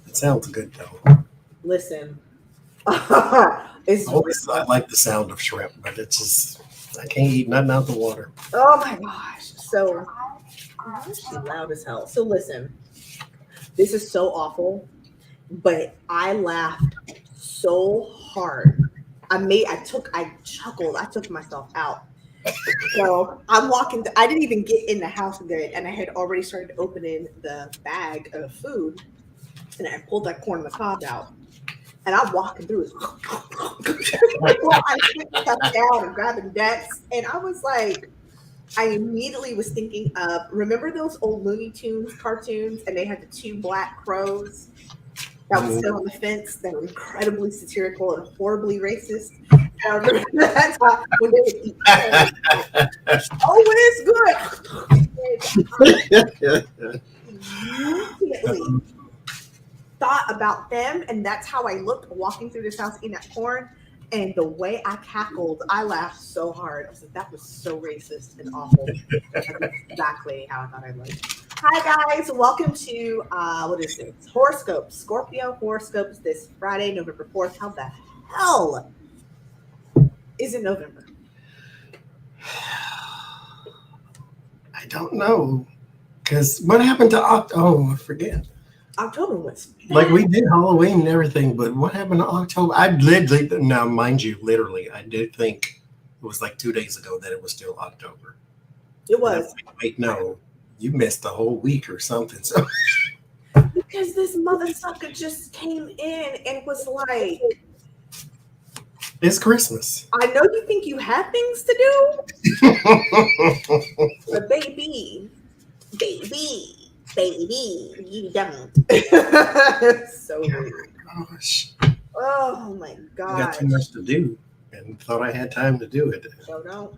It sounds good though. Listen, I like the sound of shrimp, but it's just I can't eat nothing out the water. oh my gosh. So she's loud as hell. So listen, this is so awful, but I laughed so hard. I chuckled, I took myself out. So I'm walking, I didn't even get in the house good, and I had already started opening the bag of food, and I pulled that corn on the cob out, and I'm walking through it. While I'm putting stuff down and grabbing decks, and I was like, I immediately was thinking of, remember those old Looney Tunes cartoons, and they had the two black crows that would sit on the fence that were incredibly satirical and horribly racist. And I remember that time when they would eat. Oh, it's good. Immediately thought about them, and that's how I looked walking through this house eating that corn. And the way I cackled, I laughed so hard. I was like, that was so racist and awful. That's exactly how I thought I looked. Hi, guys. Welcome to, what is it? Horoscope. Scorpio horoscopes this Friday, November 4th. How the hell is it November? I don't know. Because what happened to I forget. October was like we did Halloween and everything, but what happened to October? I literally, now mind you, literally, I did think it was like 2 days ago that it was still October. It was. Like, wait, no, you missed a whole week or something. So because this mother sucker just came in and was like, it's Christmas. I know you think you have things to do, but baby, you don't. So weird. Gosh. Oh my god. I got too much to do and thought I had time to do it. Show don't.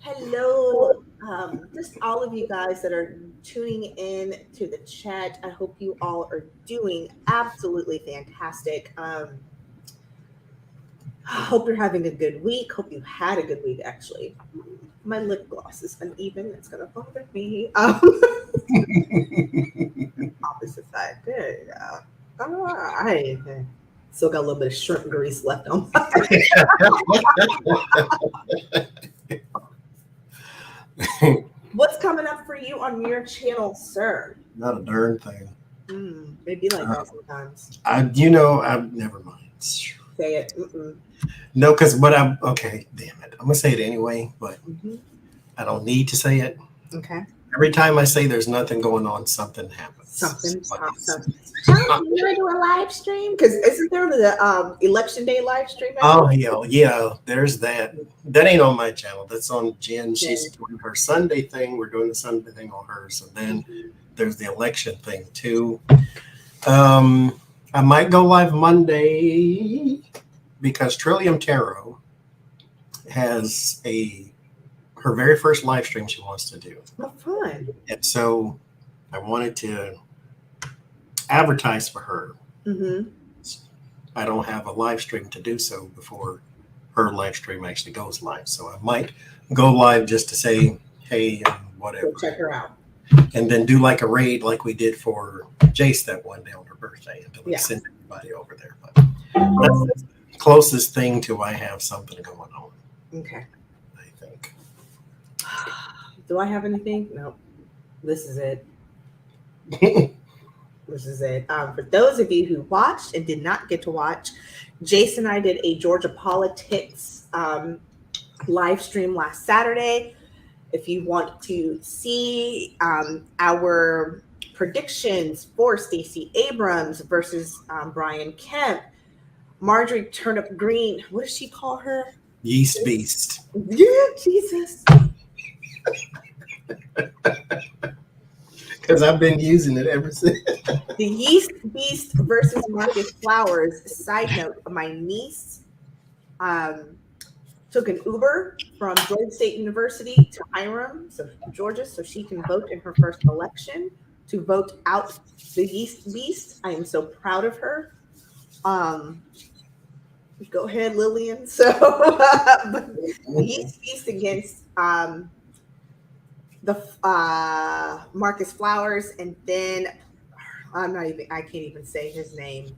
Hello. Just all of you guys that are tuning in to the chat. I hope you all are doing absolutely fantastic. I hope you're having a good week. Hope you had a good week, actually. My lip gloss is uneven. It's going to bother me. Opposite side. There you go. I still got a little bit of shrimp grease left on What's coming up for you on your channel, sir? Not a darn thing. It'd be like that sometimes. Never mind. Say it. No, because okay, damn it. I'm going to say it anyway, but I don't need to say it. Okay. Every time I say there's nothing going on, something happens. Something. You want to do a live stream? Because isn't there the election day live stream? Oh, yeah. There's that. That ain't on my channel. That's on Jen. She's doing her Sunday thing. We're doing the Sunday thing on hers. And then there's the election thing, too. I might go live Monday because Trillium Tarot has her very first live stream she wants to do. Oh, fun. And so I wanted to advertise for her. I don't have a live stream to do so before her live stream actually goes live. So I might go live just to say, hey, whatever. Go check her out. And then do like a raid like we did for Jace that one day on her birthday. And then send everybody over there. But that's the closest thing to I have something going on. Okay. I think. Do I have anything? No. This is it. This is it. For those of you who watched and did not get to watch, Jason and I did a Georgia politics live stream last Saturday. If you want to see our predictions for Stacey Abrams versus Brian Kemp, Marjorie Turnip Green, what does she call her? Yeast Beast. Yeah, Jesus. Because I've been using it ever since. The Yeast Beast versus Marcus Flowers. Side note, my niece took an Uber from Georgia State University to Hiram, Georgia, so she can vote in her first election to vote out the Yeast Beast. I am so proud of her. Go ahead, Lillian. So the Yeast Beast against the the Marcus Flowers, and then I can't even say his name.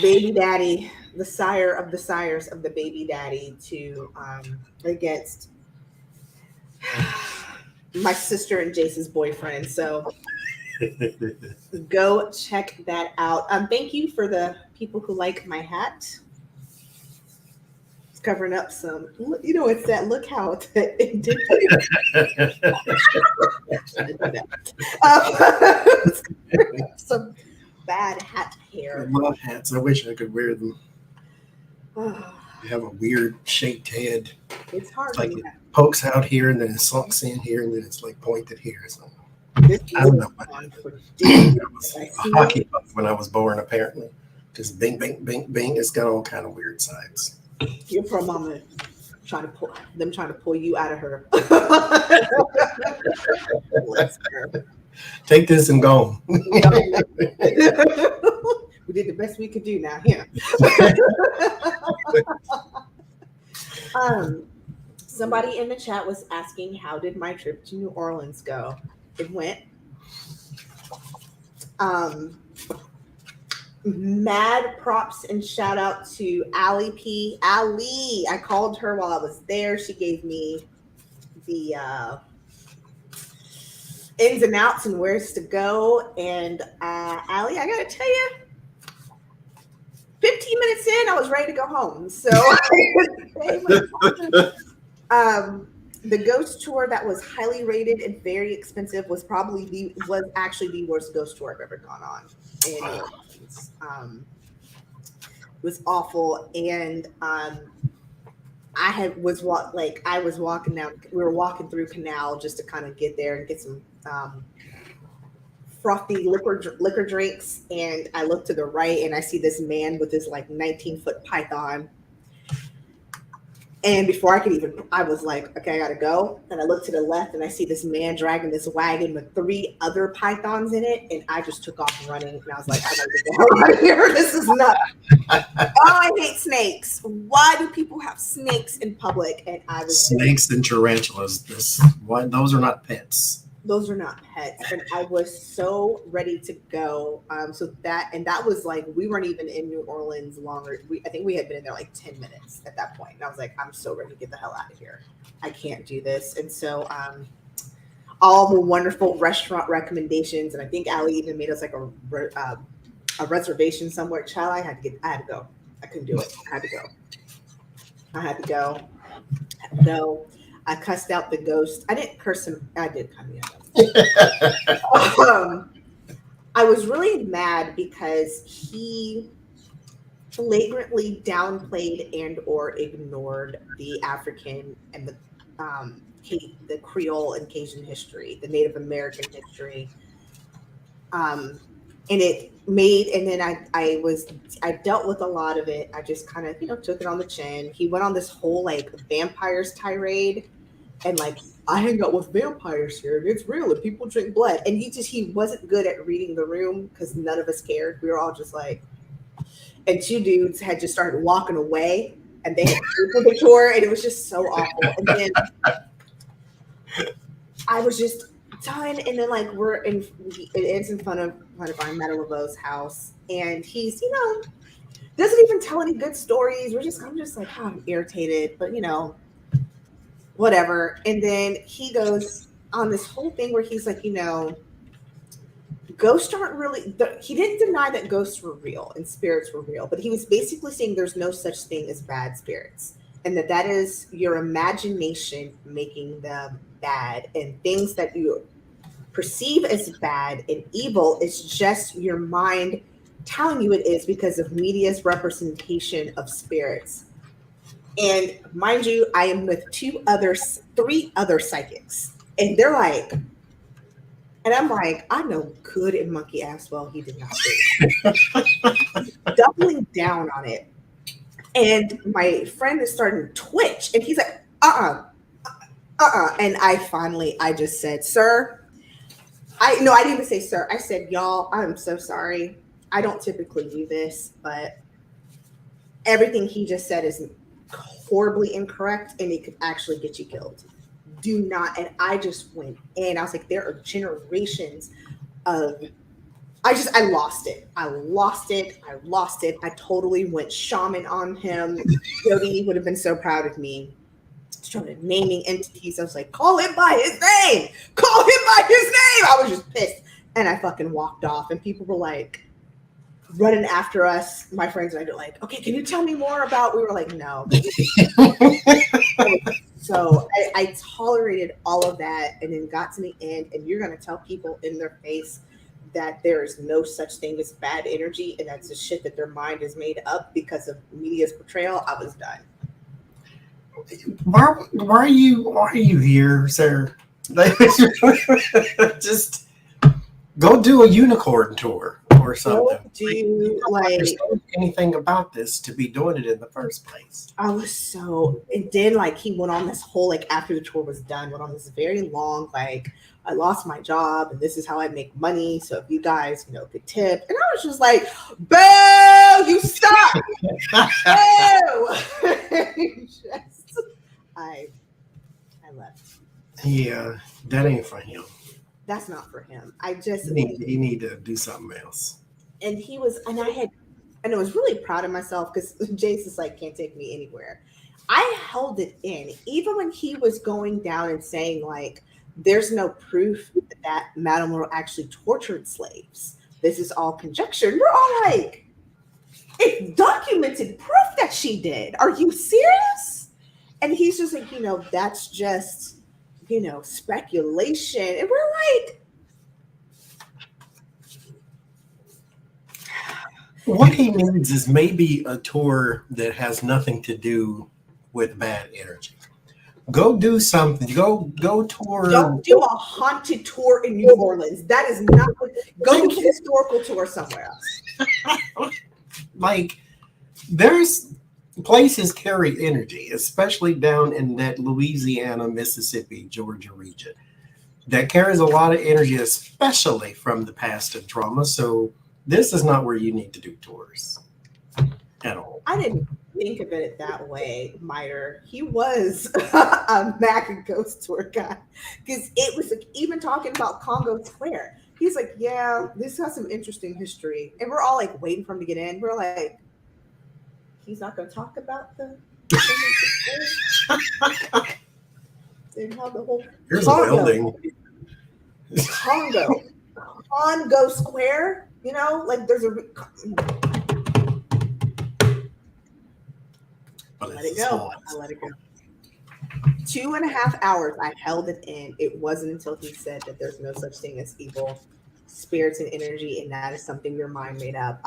Baby daddy, the sire of the sires of the baby daddy, to against my sister and Jace's boyfriend. So go check that out. Thank you for the people who like my hat. It's covering up some, it's that look how it did. Some bad hat hair. I love hats. I wish I could wear them. I have a weird shaped head. It's hard. It's like it pokes out here and then it sunks in here and then it's like pointed here. So This I don't know. I was a hockey puck when I was born, apparently. Just bing, bing, bing, bing. It's got all kind of weird sides. Your poor mama trying to pull you out of her. Take this and go. We did the best we could do now. Yeah. Somebody in the chat was asking, how did my trip to New Orleans go? It went. Mad props and shout out to Allie P. Allie, I called her while I was there. She gave me the ins and outs and where's to go. And Allie, I gotta tell you, 15 minutes in, I was ready to go home. So the ghost tour that was highly rated and very expensive was actually the worst ghost tour I've ever gone on. And it was awful. And I was walking down. We were walking through Canal just to kind of get there and get some frothy liquor drinks. And I look to the right and I see this man with this like 19-foot python. And before I was like, okay, I gotta go. And I look to the left and I see this man dragging this wagon with 3 other pythons in it. And I just took off running. And I was like, I gotta get the hell out of here. This is nuts. Oh, I hate snakes. Why do people have snakes in public? And snakes and tarantulas. Those are not pets. Those are not pets. And I was so ready to go. That was like, we weren't even in New Orleans longer. I think we had been in there like 10 minutes at that point. And I was like, I'm so ready to get the hell out of here. I can't do this. And so all the wonderful restaurant recommendations. And I think Allie even made us like a reservation somewhere. Child, I had to go. I couldn't do it. I had to go. I cussed out the ghost. I didn't curse him. I did kind of. I was really mad because he flagrantly downplayed and or ignored the African and the Creole and Cajun history, the Native American history. And then I dealt with a lot of it. I just kind of, took it on the chin. He went on this whole like vampires tirade and like, I hang out with vampires here and it's real and people drink blood. And he wasn't good at reading the room because none of us cared. We were all just like, and 2 dudes had just started walking away and they had the tour and it was just so awful. And then I was just done. And then like it ends in front of our Madame Laveau's house. And he's, doesn't even tell any good stories. I'm just like, I'm irritated, but whatever. And then he goes on this whole thing where he's like, ghosts aren't really, he didn't deny that ghosts were real and spirits were real, but he was basically saying there's no such thing as bad spirits and that is your imagination making them bad, and things that you perceive as bad and evil is just your mind telling you it is because of media's representation of spirits. And mind you, I am with 3 other psychics. And they're like, and I'm like, I know good and monkey ass well he did not say doubling down on it. And my friend is starting to twitch. And he's like, And I just said, sir. I didn't even say sir. I said, y'all, I'm so sorry. I don't typically do this, but everything he just said is horribly incorrect and it could actually get you killed. do not. And I just went in. I was like, there are generations of. I lost it. I lost it. I totally went shaman on him. Jody would have been so proud of me. Started naming entities. I was like, call him by his name. Call him by his name. I was just pissed. And I fucking walked off. And people were like running after us. My friends and I were like, okay, can you tell me more about? We were like, no. So I tolerated all of that and then got to the end. And you're going to tell people in their face that there is no such thing as bad energy. And that's the shit that their mind is made up because of media's portrayal. I was done. Why are you here, sir? Just go do a unicorn tour or something. Do anything about this to be doing it in the first place? I was so, and then like he went on this whole like after the tour was done, went on this very long like I lost my job and this is how I make money. So if you guys could tip, and I was just like, boo, you stop, boo. I left. Yeah, that ain't for him. That's not for him. I just he need to do something else. And he was, and I was really proud of myself because Jace is like, can't take me anywhere. I held it in, even when he was going down and saying like, there's no proof that Madame Laurel actually tortured slaves. This is all conjecture. We're all like, it's documented proof that she did. Are you serious? And he's just like, that's just, speculation. And we're like, what he needs is maybe a tour that has nothing to do with bad energy. Go do something. Go tour. Don't do a haunted tour in New Orleans. That is not what. Go do a historical tour somewhere else. Like, there's places carry energy, especially down in that Louisiana, Mississippi, Georgia region, that carries a lot of energy, especially from the past and trauma. So this is not where you need to do tours at all. I didn't think of it that way, Miter. He was a Mac and Ghost tour guy because it was like, even talking about Congo Square. He's like, yeah, this has some interesting history, and we're all like waiting for him to get in. We're like, he's not going to talk about the and how the whole here's a building. Congo Square. Like there's a. Let it go. I let it go. 2.5 hours. I held it in. It wasn't until he said that there's no such thing as evil spirits and energy, and that is something your mind made up.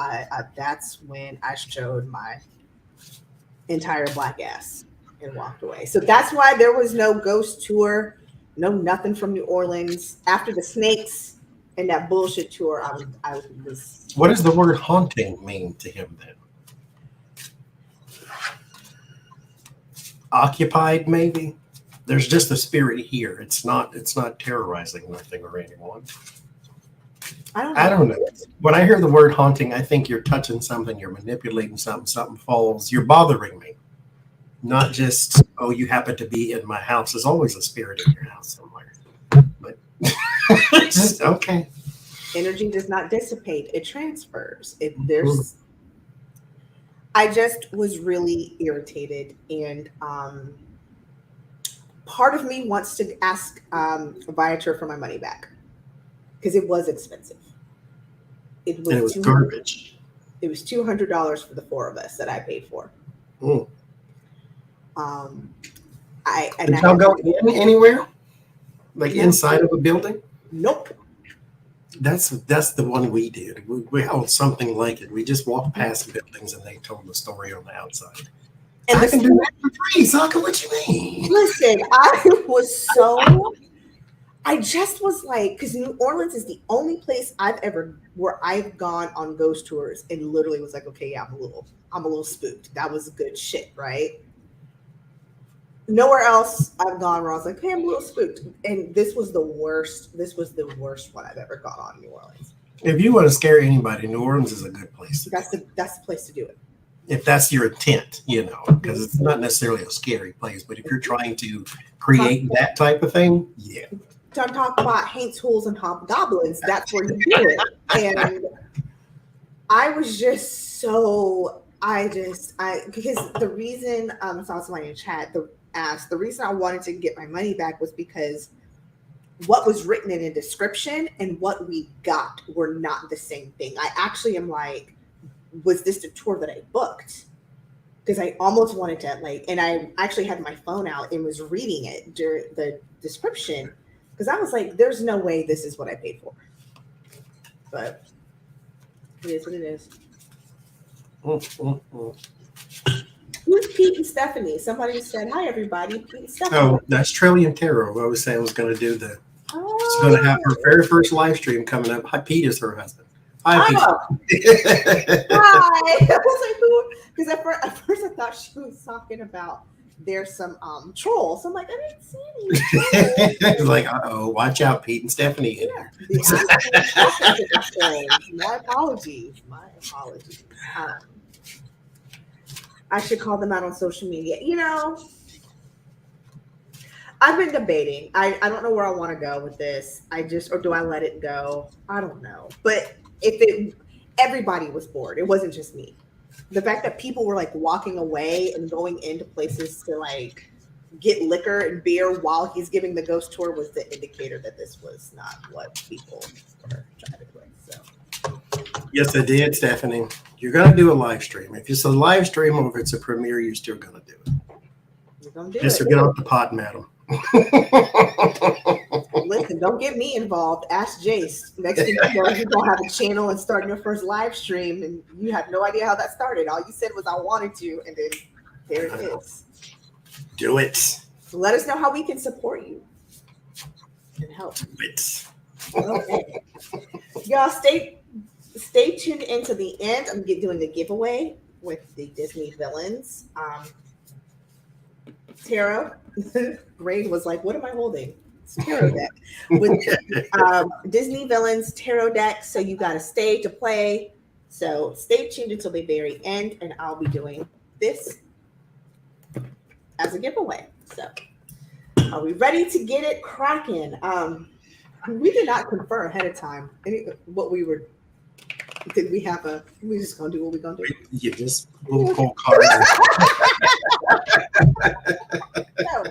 That's when I showed my entire black ass and walked away. So that's why there was no ghost tour, no nothing from New Orleans. After the snakes and that bullshit tour, I was. What does the word haunting mean to him then? Occupied, maybe. There's just a spirit here. It's not terrorizing nothing or anyone. I don't know. When I hear the word haunting, I think you're touching something, you're manipulating something falls, you're bothering me. Not just, oh, you happen to be in my house. There's always a spirit in your house somewhere. But just okay. Energy does not dissipate, it transfers. I just was really irritated, and part of me wants to ask Viator for my money back because it was expensive. It was garbage. It was $200 for the four of us that I paid for. Mm. Did y'all go in anywhere? Like inside of a building? Nope. That's the one we did. We held something like it. We just walked past buildings and they told the story on the outside. And I can do that for free, Saka. What you mean? Listen, I just was like, because New Orleans is the only place where I've gone on ghost tours and literally was like, okay, yeah, I'm a little spooked. That was good shit, right? Nowhere else I've gone where I was like, hey, I'm a little spooked. And this was the worst. This was the worst one I've ever gone on in New Orleans. If you want to scare anybody, New Orleans is a good place. That's the place to do it. if that's your intent, because it's not necessarily a scary place, but if you're trying to create that type of thing, yeah. Don't talk about haints, hools, and hobgoblins. That's where you do it. And I was just so, because the reason, I saw somebody in chat asked, the reason I wanted to get my money back was because what was written in a description and what we got were not the same thing. I actually am like, was this the tour that I booked? Because I almost wanted to and I actually had my phone out and was reading it during the description because I was like, there's no way this is what I paid for. But it is what it is. Who's Pete and Stephanie? Somebody said, hi, everybody. Pete and Stephanie. Oh, that's Trillium Tarot. I was saying I was going to do she's going to have her very first live stream coming up. Hi, Pete is her husband. Hi, Pete. Hi. I was like, who? Because at first I thought she was talking about there's some trolls. So I'm like, I didn't see any. It's like, watch out, Pete and Stephanie. Yeah. My apologies. I should call them out on social media. I've been debating. I don't know where I want to go with this. Or do I let it go? I don't know. But everybody was bored. It wasn't just me. The fact that people were like walking away and going into places to like get liquor and beer while he's giving the ghost tour was the indicator that this was not what people were trying to do. So yes, I did, Stephanie. You're gonna do a live stream. If it's a live stream or if it's a premiere, you're still gonna do it. You're gonna do Just it. get off the pot, madam. Listen, don't get me involved. Ask Jace. Next thing you know, you're gonna have a channel and starting your first live stream, and you have no idea how that started. All you said was I wanted to, and then there it is. Do it. Let us know how we can support you and help. Do it. Okay. Y'all stay tuned into the end. I'm doing a giveaway with the Disney villains. Tarot. Ray was like, what am I holding? It's tarot deck. With Disney villains tarot deck. So you got to stay to play. So stay tuned until the very end, and I'll be doing this as a giveaway. So are we ready to get it cracking? We did not confer ahead of time what we were. Did we have we just gonna do what we gonna do? You just pull cards. No.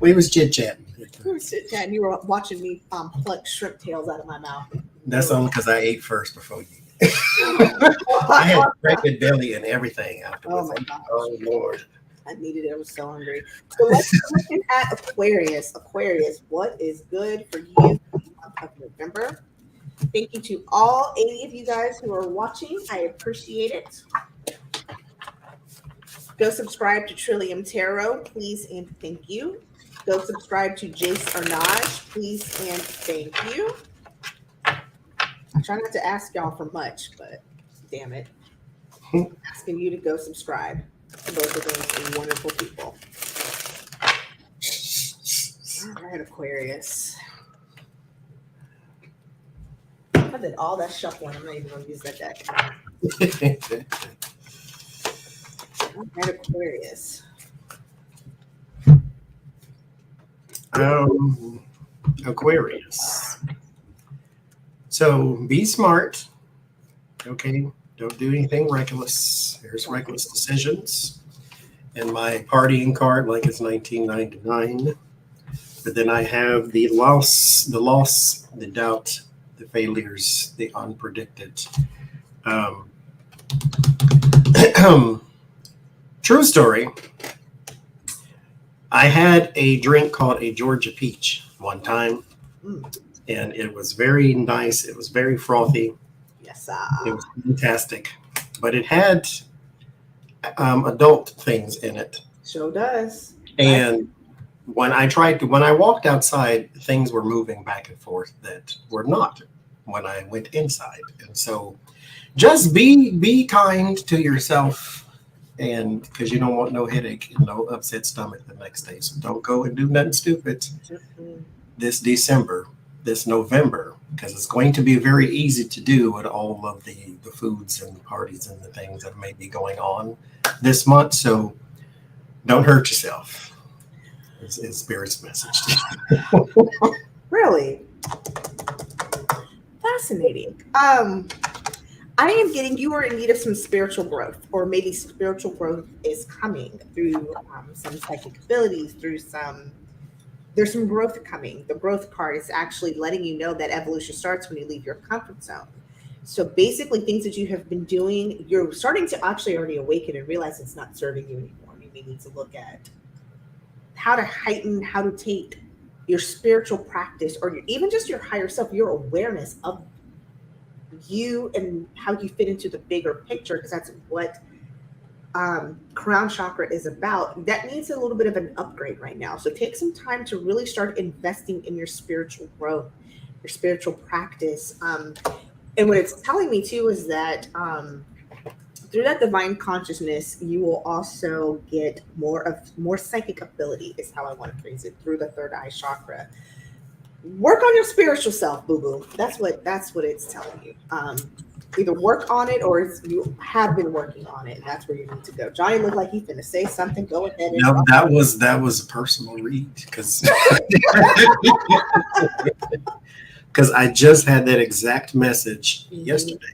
We was chit-chatting. We were chit-chatting. You were watching me pluck shrimp tails out of my mouth. That's only because I ate first before you. I had pregnant belly and everything afterwards. Oh my gosh. Oh Lord. I needed it. I was so hungry. So let's look at Aquarius. Aquarius, what is good for you in the month of November? Thank you to all 80 of you guys who are watching. I appreciate it. Go subscribe to Trillium Tarot, please and thank you. Go subscribe to Jace Arnage, please and thank you. I try not to ask y'all for much, but damn it. I'm asking you to go subscribe to both of those wonderful people. All right, Aquarius. I did all that shuffling. I'm not even going to use that deck. All right, Aquarius. Aquarius. So be smart. Okay. Don't do anything reckless. There's reckless decisions. And my partying card, like it's 1999. But then I have the loss, the doubt, the failures, the unpredicted. True story. I had a drink called a Georgia Peach one time, and it was very nice. It was very frothy. Yes, it was fantastic, but it had adult things in it. Sure does. And when I walked outside, things were moving back and forth that were not when I went inside. And so just be kind to yourself, and because you don't want no headache and no upset stomach the next day. So don't go and do nothing stupid this November. because it's going to be very easy to do with all of the foods and the parties and the things that may be going on this month. So don't hurt yourself. It's Spirit's message. Really? Fascinating. I am getting you are in need of some spiritual growth, or maybe spiritual growth is coming through some psychic abilities, there's some growth coming. The growth card is actually letting you know that evolution starts when you leave your comfort zone. So basically things that you have been doing, you're starting to actually already awaken and realize it's not serving you anymore. You may need to look at how to heighten, how to take your spiritual practice, or even just your higher self, your awareness of you and how you fit into the bigger picture, because that's what crown chakra is about. That needs a little bit of an upgrade right now. So take some time to really start investing in your spiritual growth, your spiritual practice. And what it's telling me too is that through that divine consciousness, you will also get more psychic ability, is how I want to phrase it, through the third eye chakra. Work on your spiritual self, boo-boo. That's what it's telling you. Either work on it, or you have been working on it, and that's where you need to go. Johnny looked like he's finna say something. Go ahead. No, that was a personal read, because I just had that exact message yesterday.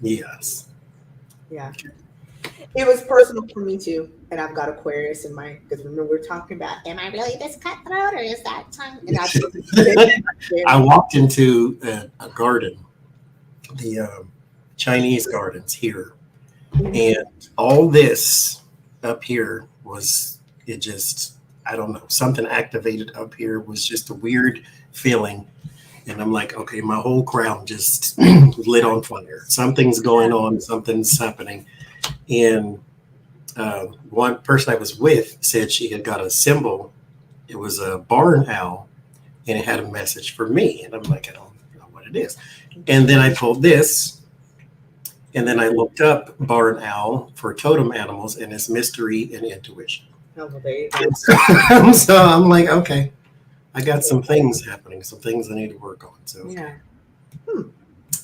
Yes. Yeah. It was personal for me too, and I've got Aquarius in my. Because remember we're talking about, am I really this cutthroat, or is that tongue? And I walked into a garden, the Chinese gardens here, and all this up here was, it just, I don't know, something activated up here. Was just a weird feeling. And I'm like, okay, my whole crown just lit on fire. Something's going on, something's happening. And one person I was with said she had got a symbol. It was a barn owl, and it had a message for me. And I'm like, I don't know what it is. And then I pulled this, and then I looked up barn owl for totem animals, and it's mystery and intuition. Oh, well, there you go. So I'm like, okay, I got some things happening, some things I need to work on. So yeah,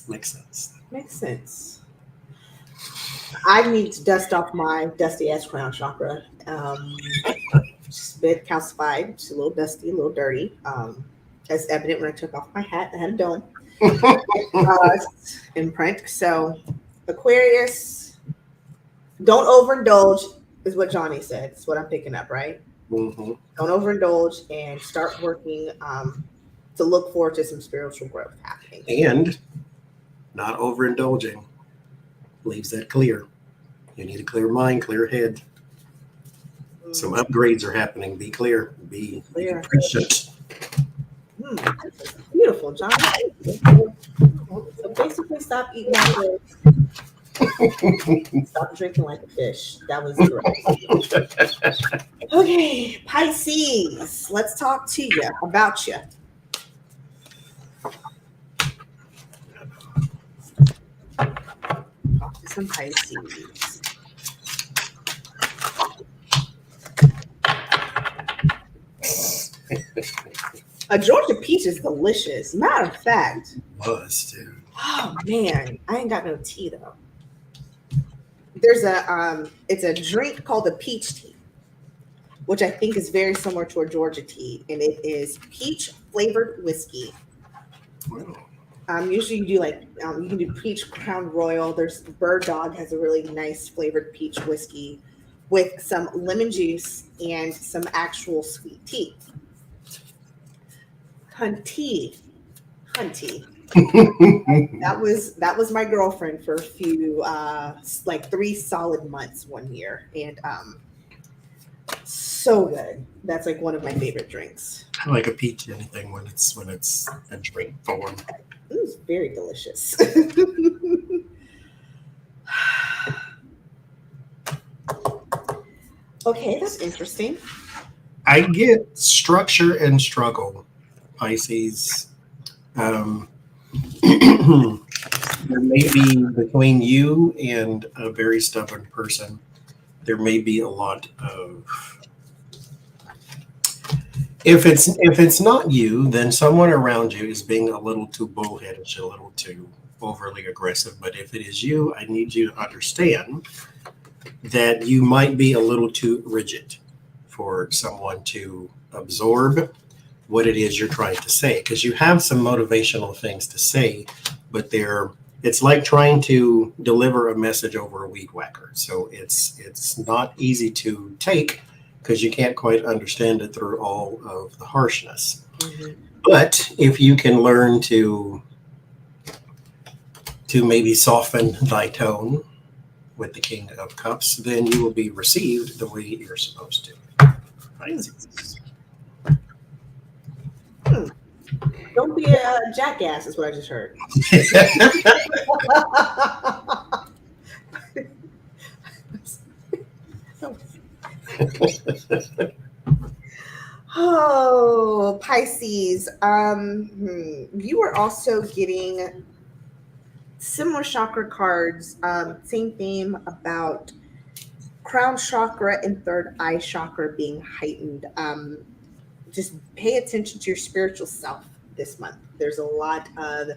makes sense. Makes sense. I need to dust off my dusty ass crown chakra. Just a bit calcified, just a little dusty, a little dirty. As evident when I took off my hat. I had a dome imprint. So Aquarius, don't overindulge, is what Johnny said. It's what I'm picking up, right? Mm-hmm. Don't overindulge and start working to look forward to some spiritual growth happening. And not overindulging leaves that clear. You need a clear mind, clear head. Some upgrades are happening. Be clear. Be patient. Beautiful, John. So basically, stop eating like a stop drinking like a fish. That was great. Okay, Pisces. Let's talk to you about you. Talk to some Pisces. A Georgia peach is delicious. Matter of fact. Was, dude. Oh man, I ain't got no tea though. There's it's a drink called a peach tea, which I think is very similar to a Georgia tea, and it is peach flavored whiskey. Wow. Usually you do like you can do peach Crown Royal. There's Bird Dog has a really nice flavored peach whiskey with some lemon juice and some actual sweet tea. Hunty. that was my girlfriend for a few like 3 solid months one year, and so good. That's like one of my favorite drinks. I like a peach anything when it's a drink form. It was very delicious. Okay, that's interesting. I get structure and struggle, Pisces. There may be between you and a very stubborn person, there may be a lot of If it's not you, then someone around you is being a little too bullheaded, a little too overly aggressive. But if it is you, I need you to understand that you might be a little too rigid for someone to absorb what it is you're trying to say, because you have some motivational things to say, but it's like trying to deliver a message over a weed whacker. So it's not easy to take because you can't quite understand it through all of the harshness. Mm-hmm. But if you can learn to maybe soften thy tone with the King of Cups, then you will be received the way you're supposed to. Right? Don't be a jackass, is what I just heard. Oh, Pisces. You are also getting similar chakra cards, same theme about crown chakra and third eye chakra being heightened. Just pay attention to your spiritual self this month. There's a lot of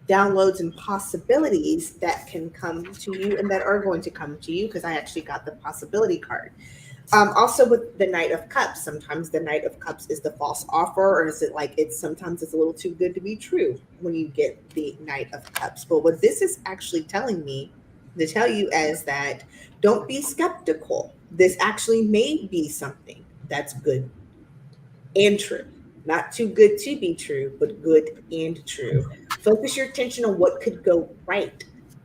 downloads and possibilities that can come to you and that are going to come to you, because I actually got the possibility card. Also with the Knight of Cups, sometimes the Knight of Cups is the false offer, or is it like sometimes it's a little too good to be true when you get the Knight of Cups. But what this is actually telling me to tell you is that don't be skeptical. This actually may be something that's good and true. Not too good to be true, but good and true. Focus your attention on what could go right.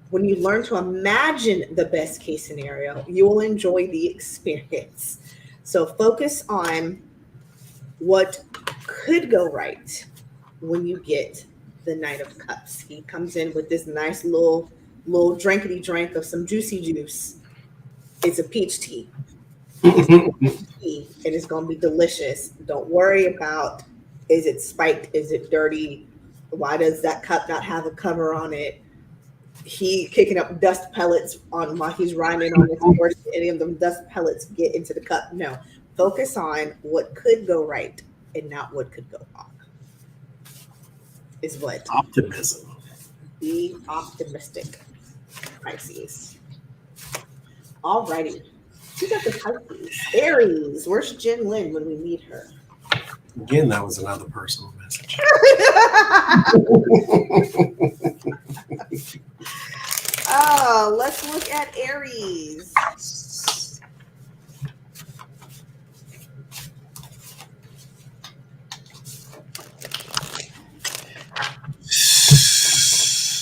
When you learn to imagine the best case scenario, you will enjoy the experience. So focus on what could go right when you get the Knight of Cups. He comes in with this nice little drinkity drink of some juicy juice. It's a peach tea. It is going to be delicious. Don't worry about, is it spiked? Is it dirty? Why does that cup not have a cover on it? He kicking up dust pellets on while he's riding on his horse. Any of them dust pellets get into the cup? No. Focus on what could go right and not what could go wrong. Is what? Optimism. Be optimistic, Pisces. All righty. Who got the Pisces? Aries. Where's Jen Lynn when we meet her? Again, that was another personal message. Oh, let's look at Aries.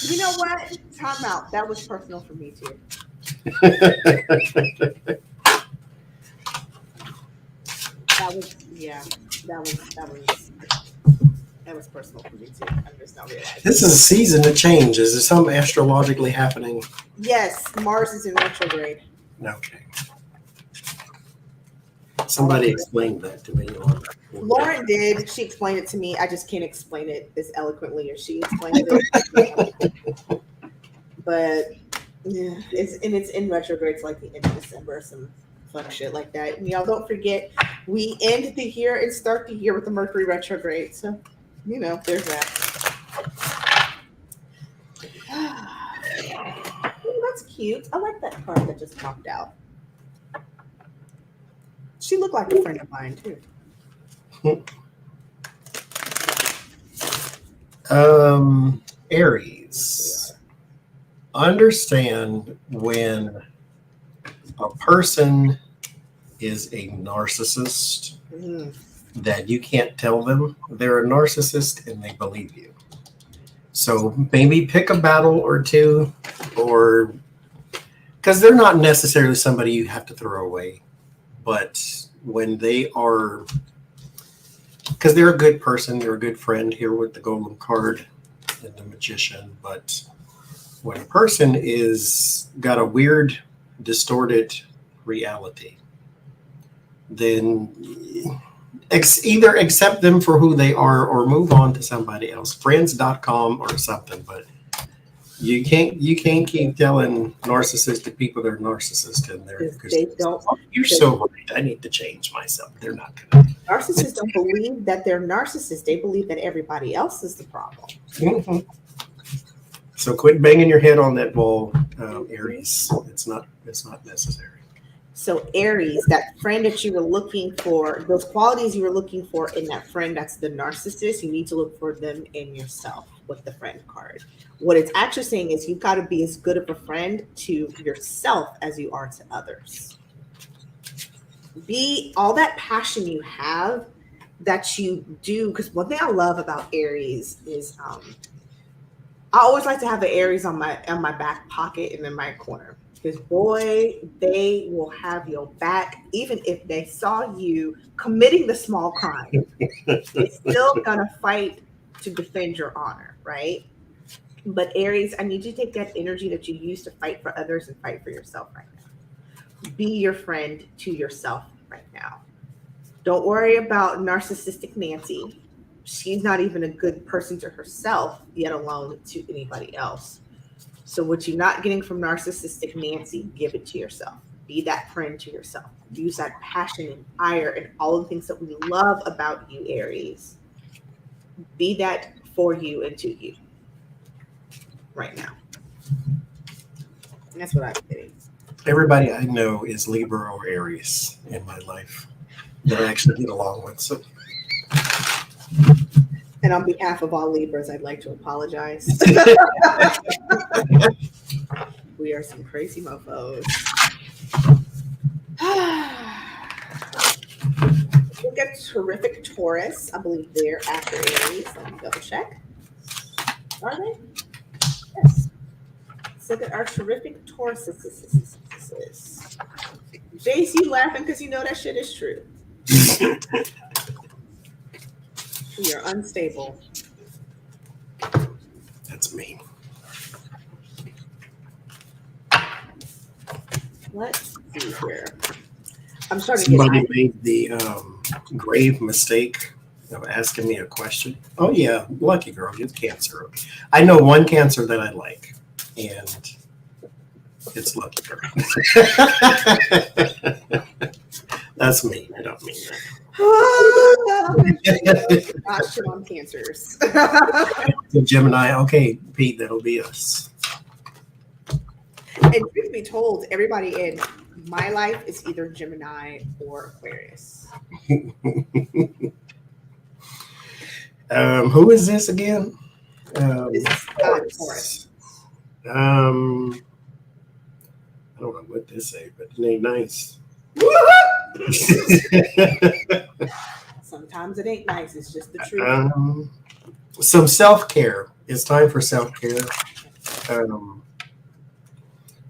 You know what? Time out. That was personal for me too. That was personal for me too. I'm just not realizing. This is a season of change. Is there something astrologically happening? Yes, Mars is in retrograde. Okay. Somebody explained that to me. Lauren did. She explained it to me. I just can't explain it as eloquently as she explained it. But yeah, it's in retrograde. It's like the end of December, some fun shit like that. And y'all don't forget, we end the year and start the year with the Mercury retrograde. So, there's that. Oh, that's cute. I like that card that just popped out. She looked like a friend of mine too. Aries. Understand when a person is a narcissist, that you can't tell them they're a narcissist and they believe you. So maybe pick a battle or two, or because they're not necessarily somebody you have to throw away, but when they are, because they're a good person, they're a good friend here with the Golden card and the Magician, but when a person is got a weird, distorted reality, then either accept them for who they are or move on to somebody else, friends.com or something. But You can't keep telling narcissistic people they're narcissistic and they're Because they don't. You're so right. I need to change myself. They're not gonna. Narcissists don't believe that they're narcissists. They believe that everybody else is the problem. Mhm. So quit banging your head on that wall, Aries. It's not necessary. So Aries, that friend that you were looking for, those qualities you were looking for in that friend that's the narcissist, you need to look for them in yourself with the friend card. What it's actually saying is you've got to be as good of a friend to yourself as you are to others. Be all that passion you have that you do, because one thing I love about Aries is I always like to have the Aries on my back pocket and in my corner. Because boy, they will have your back, even if they saw you committing the small crime. They're still gonna fight to defend your honor, right? But Aries, I need you to take that energy that you use to fight for others and fight for yourself right now. Be your friend to yourself right now. Don't worry about narcissistic Nancy. She's not even a good person to herself, yet alone to anybody else. So what you're not getting from narcissistic Nancy, give it to yourself. Be that friend to yourself. Use that passion and ire and all the things that we love about you, Aries. Be that for you and to you right now. And that's what I'm getting. Everybody I know is Libra or Aries in my life that I actually get along with. So. And on behalf of all Libras, I'd like to apologize. We are some crazy mofos. We'll get terrific Taurus. I believe they're after Aries. Let me double check. Are they? Yes. So that our terrific Taurus. Jace, you laughing because you know that shit is true. We are unstable. That's me. Let's see here. I'm starting Somebody to get made the grave mistake of asking me a question. Oh yeah, lucky girl, you're Cancer. I know one Cancer that I like, and it's lucky girl. That's me. I don't mean that. not shit on Cancers. The Gemini. Okay, Pete, that'll be us. And truth be told, everybody in my life is either Gemini or Aquarius. Who is this again? This is Taurus. I don't know what this say, but it ain't nice. Sometimes it ain't nice. It's just the truth. Some self-care. It's time for self-care.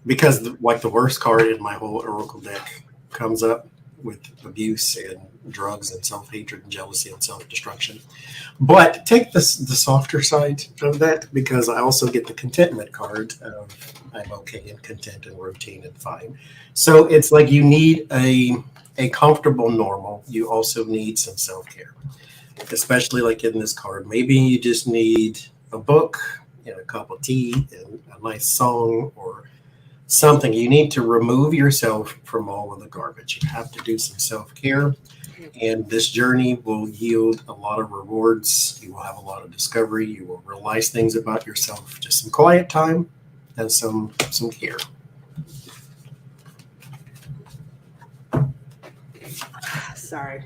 Because the worst card in my whole oracle deck comes up with abuse and drugs and self-hatred and jealousy and self-destruction. But take the softer side of that, because I also get the contentment card of I'm okay and content and routine and fine. So it's like you need a comfortable normal. You also need some self-care, especially like in this card. Maybe you just need a book and a cup of tea and a nice song or something. You need to remove yourself from all of the garbage. You have to do some self-care, and this journey will yield a lot of rewards. You will have a lot of discovery. You will realize things about yourself. Just some quiet time and some care. Sorry,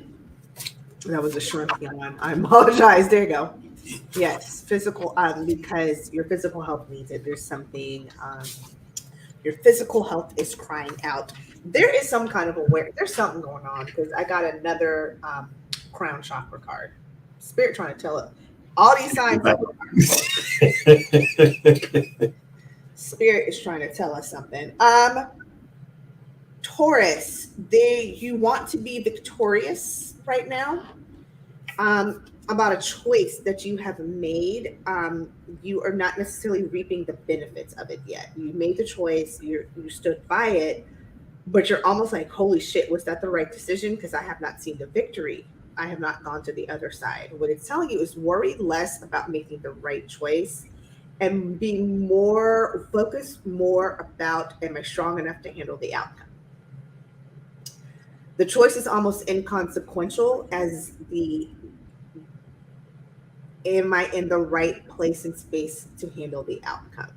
that was a shrimpy one. I apologize. There you go. Yes, physical. Because your physical health needs it. There's something. Your physical health is crying out. There is some kind of there's something going on, because I got another crown chakra card. Spirit trying to tell it. All these signs. Spirit is trying to tell us something. Taurus, you want to be victorious right now. About a choice that you have made. You are not necessarily reaping the benefits of it yet. You made the choice, you stood by it, but you're almost like, holy shit, was that the right decision? Because I have not seen the victory. I have not gone to the other side. What it's telling you is worry less about making the right choice and being more focused more about, am I strong enough to handle the outcome? The choice is almost inconsequential as the, am I in the right place and space to handle the outcome?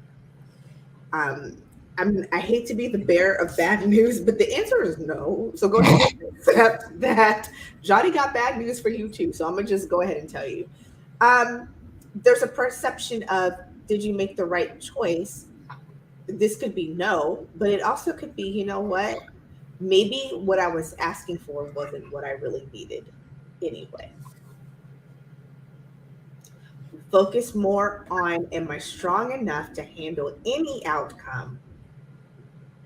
I hate to be the bearer of bad news, but the answer is no. So go ahead and accept that Johnny got bad news for you too. So I'm gonna just go ahead and tell you. There's a perception of, did you make the right choice? This could be no, but it also could be, you know what? Maybe what I was asking for wasn't what I really needed anyway. Focus more on, am I strong enough to handle any outcome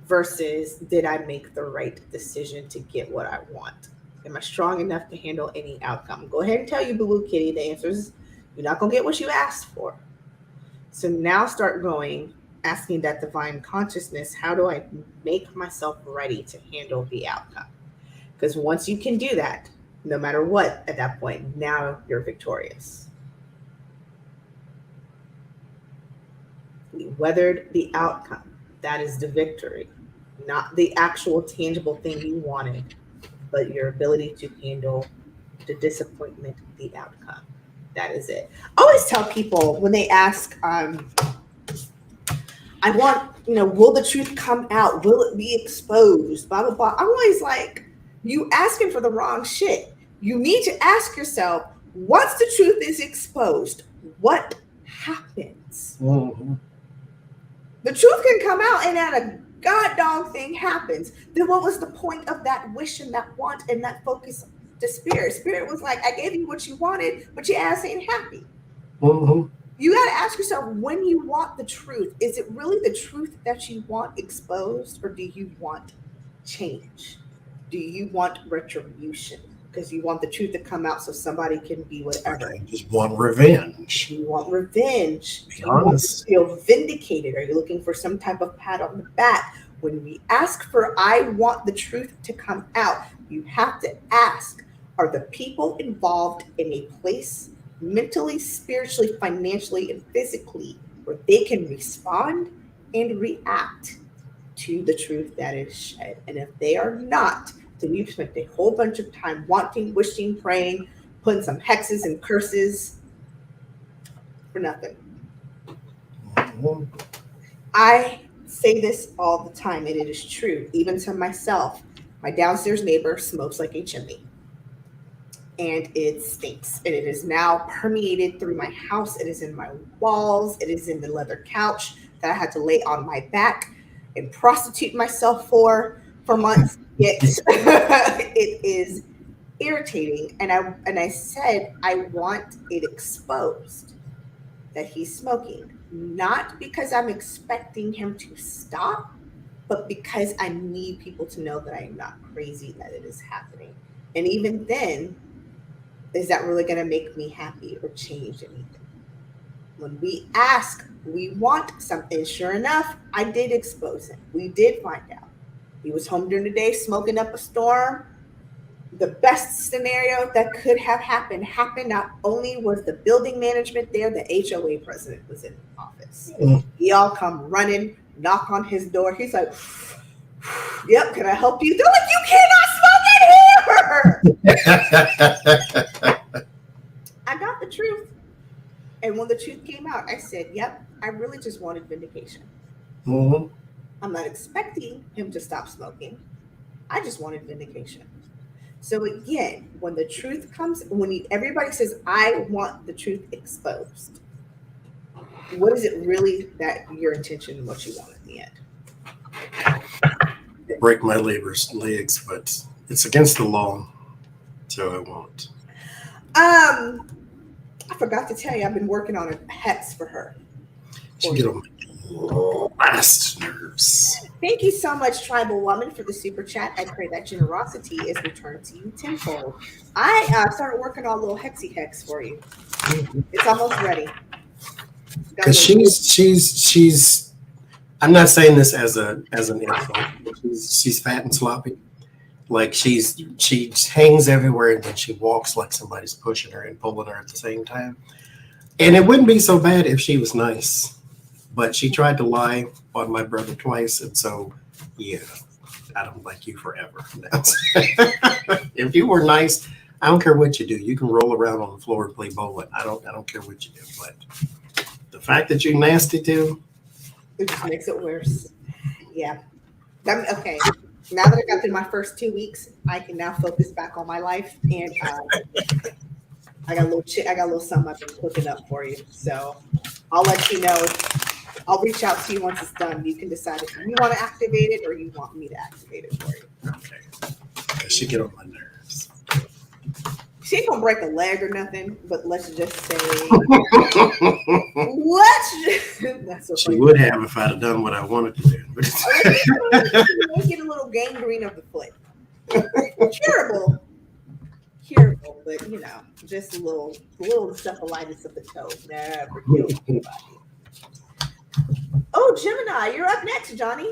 versus did I make the right decision to get what I want? Am I strong enough to handle any outcome? Go ahead and tell you, Boo Boo Kitty, the answer is you're not going to get what you asked for. So now start going, asking that divine consciousness, how do I make myself ready to handle the outcome? Because once you can do that, no matter what, at that point, now you're victorious. You weathered the outcome. That is the victory, not the actual tangible thing you wanted, but your ability to handle the disappointment, the outcome. That is it. I always tell people when they ask, I want, will the truth come out? Will it be exposed? Blah, blah, blah. I'm always like, you asking for the wrong shit. You need to ask yourself, once the truth is exposed, what happens? Mm-hmm. The truth can come out and not a god dog thing happens. Then what was the point of that wish and that want and that focus to spirit? Spirit was like, I gave you what you wanted, but your ass ain't happy. Mm-hmm. You got to ask yourself, when you want the truth, is it really the truth that you want exposed, or do you want change? Do you want retribution? Because you want the truth to come out so somebody can be whatever. I just want revenge. You want revenge. Be you want honest. to feel vindicated. Are you looking for some type of pat on the back? When we ask for, I want the truth to come out, you have to ask, are the people involved in a place mentally, spiritually, financially, and physically where they can respond and react to the truth that is shed? And if they are not, then you've spent a whole bunch of time wanting, wishing, praying, putting some hexes and curses for nothing. Mm-hmm. I say this all the time, and it is true, even to myself. My downstairs neighbor smokes like a chimney, and it stinks. And it is now permeated through my house. It is in my walls. It is in the leather couch that I had to lay on my back and prostitute myself for months. It is irritating. And I said, I want it exposed that he's smoking, not because I'm expecting him to stop, but because I need people to know that I am not crazy, that it is happening. And even then, is that really going to make me happy or change anything? When we ask, we want something. Sure enough, I did expose him. We did find out. He was home during the day smoking up a storm. The best scenario that could have happened. Not only was the building management there, the HOA president was in office. We all come running, knock on his door. He's like, yep, can I help you? They're like, you cannot smoke in here. I got the truth. And when the truth came out, I said, yep, I really just wanted vindication. Mm-hmm. I'm not expecting him to stop smoking. I just wanted vindication. So again, when the truth comes, everybody says, I want the truth exposed, what is it really that your intention and what you want in the end? Break my legs, but it's against the law, so I won't. I forgot to tell you, I've been working on a hex for her. She get on my last nerves. Thank you so much, Tribal Woman, for the super chat. I pray that generosity is returned to you tenfold. I started working on a little hexy hex for you. It's almost ready. Because she's. I'm not saying this as an insult. She's fat and sloppy. Like she hangs everywhere, and then she walks like somebody's pushing her and pulling her at the same time. And it wouldn't be so bad if she was nice. But she tried to lie on my brother twice, and so yeah, I don't like you forever. If you were nice, I don't care what you do. You can roll around on the floor and play bowling. I don't care what you do. But the fact that you're nasty too, it just makes it worse. Yeah. Okay. Now that I got through my first 2 weeks, I can now focus back on my life, and I got a little something I've been cooking up for you. So I'll let you know. I'll reach out to you once it's done. You can decide if you want to activate it or you want me to activate it for you. okay. She get on my nerves. She ain't gonna break a leg or nothing, but let's just say what? That's so She funny. would have if I'd have done what I wanted to do. Get a little gangrene of the foot. Curable, but just a little encephalitis of the toe. Never kill anybody. Oh, Gemini, you're up next, Johnny.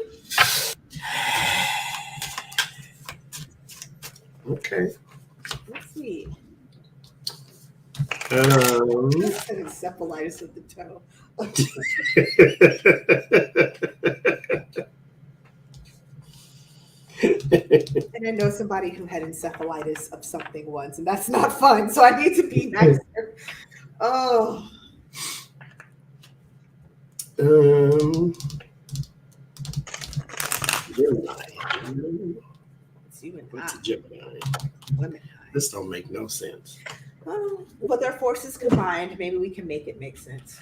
Okay. Let's see. Encephalitis of the toe. And I know somebody who had encephalitis of something once, and that's not fun. So I need to be nicer. Oh. Gemini. It's you and What's I. a Gemini? Women. This don't make no sense. Oh, with their forces combined, maybe we can make it make sense.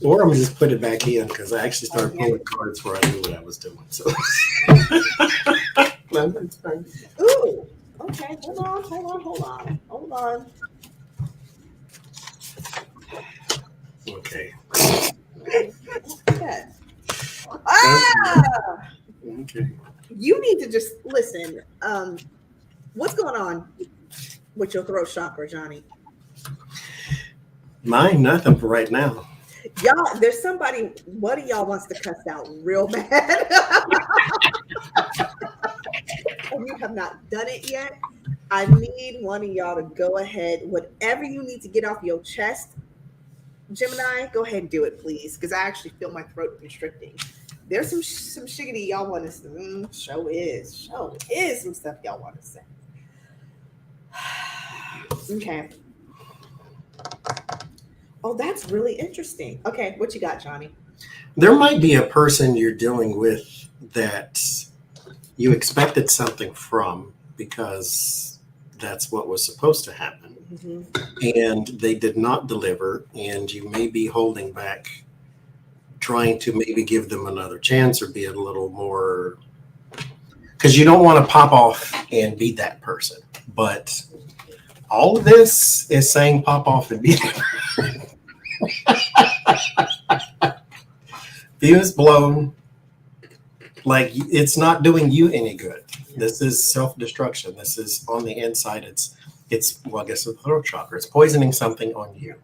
Or I'm gonna just put it back in because I actually started pulling cards where I knew what I was doing. So no, that's fine. Ooh. Okay. Hold on. Okay. Okay. Ah! Okay. You need to just listen. What's going on with your throat chakra, Johnny? Mine, nothing for right now. Y'all, there's somebody, one of y'all wants to cuss out real bad. And you have not done it yet. I need one of y'all to go ahead. Whatever you need to get off your chest, Gemini, go ahead and do it, please. Because I actually feel my throat constricting. There's some shiggity y'all want to say. Show is some stuff y'all want to say. Okay. Oh, that's really interesting. Okay, what you got, Johnny? There might be a person you're dealing with that you expected something from because that's what was supposed to happen. Mm-hmm. And they did not deliver, and you may be holding back, trying to maybe give them another chance or be a little more, because you don't want to pop off and be that person. But all of this is saying pop off and be that person. Fuse blown. Like, it's not doing you any good. This is self-destruction. This is on the inside. It's well, I guess the throat chakra. It's poisoning something on you.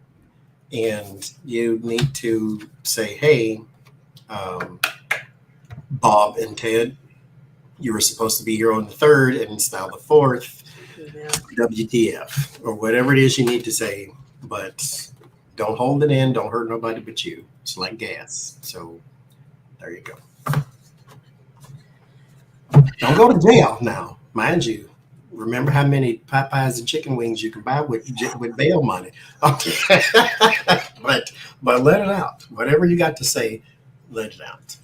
And you need to say, hey, Bob and Ted, you were supposed to be here on the 3rd, and it's now the 4th. Yeah. WTF, or whatever it is you need to say. But don't hold it in. Don't hurt nobody but you. It's like gas. So there you go. Don't go to jail now, mind you. Remember how many Popeyes and chicken wings you can buy with bail money. Okay. but let it out. Whatever you got to say, let it out.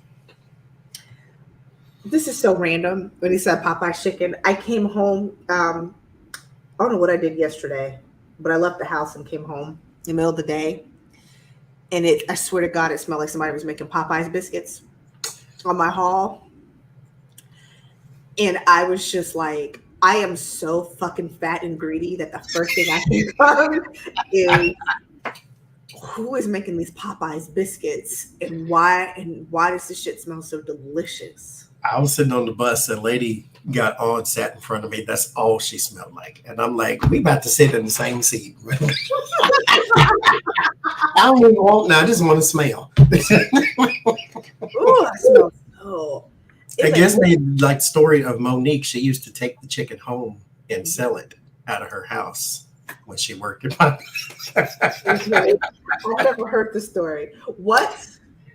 This is so random. When he said Popeye's chicken, I came home. I don't know what I did yesterday, but I left the house and came home in the middle of the day. And I swear to God, it smelled like somebody was making Popeye's biscuits on my hall. And I was just like, I am so fucking fat and greedy that the first thing I think of is who is making these Popeye's biscuits and why does this shit smell so delicious? I was sitting on the bus, a lady got on, sat in front of me. That's all she smelled like. And I'm like, we about to sit in the same seat. I don't even want now. I just want to smell. Ooh, I smell so. I guess they like the story of Monique. She used to take the chicken home and sell it out of her house when she worked at Popeyes. I've never heard the story. What?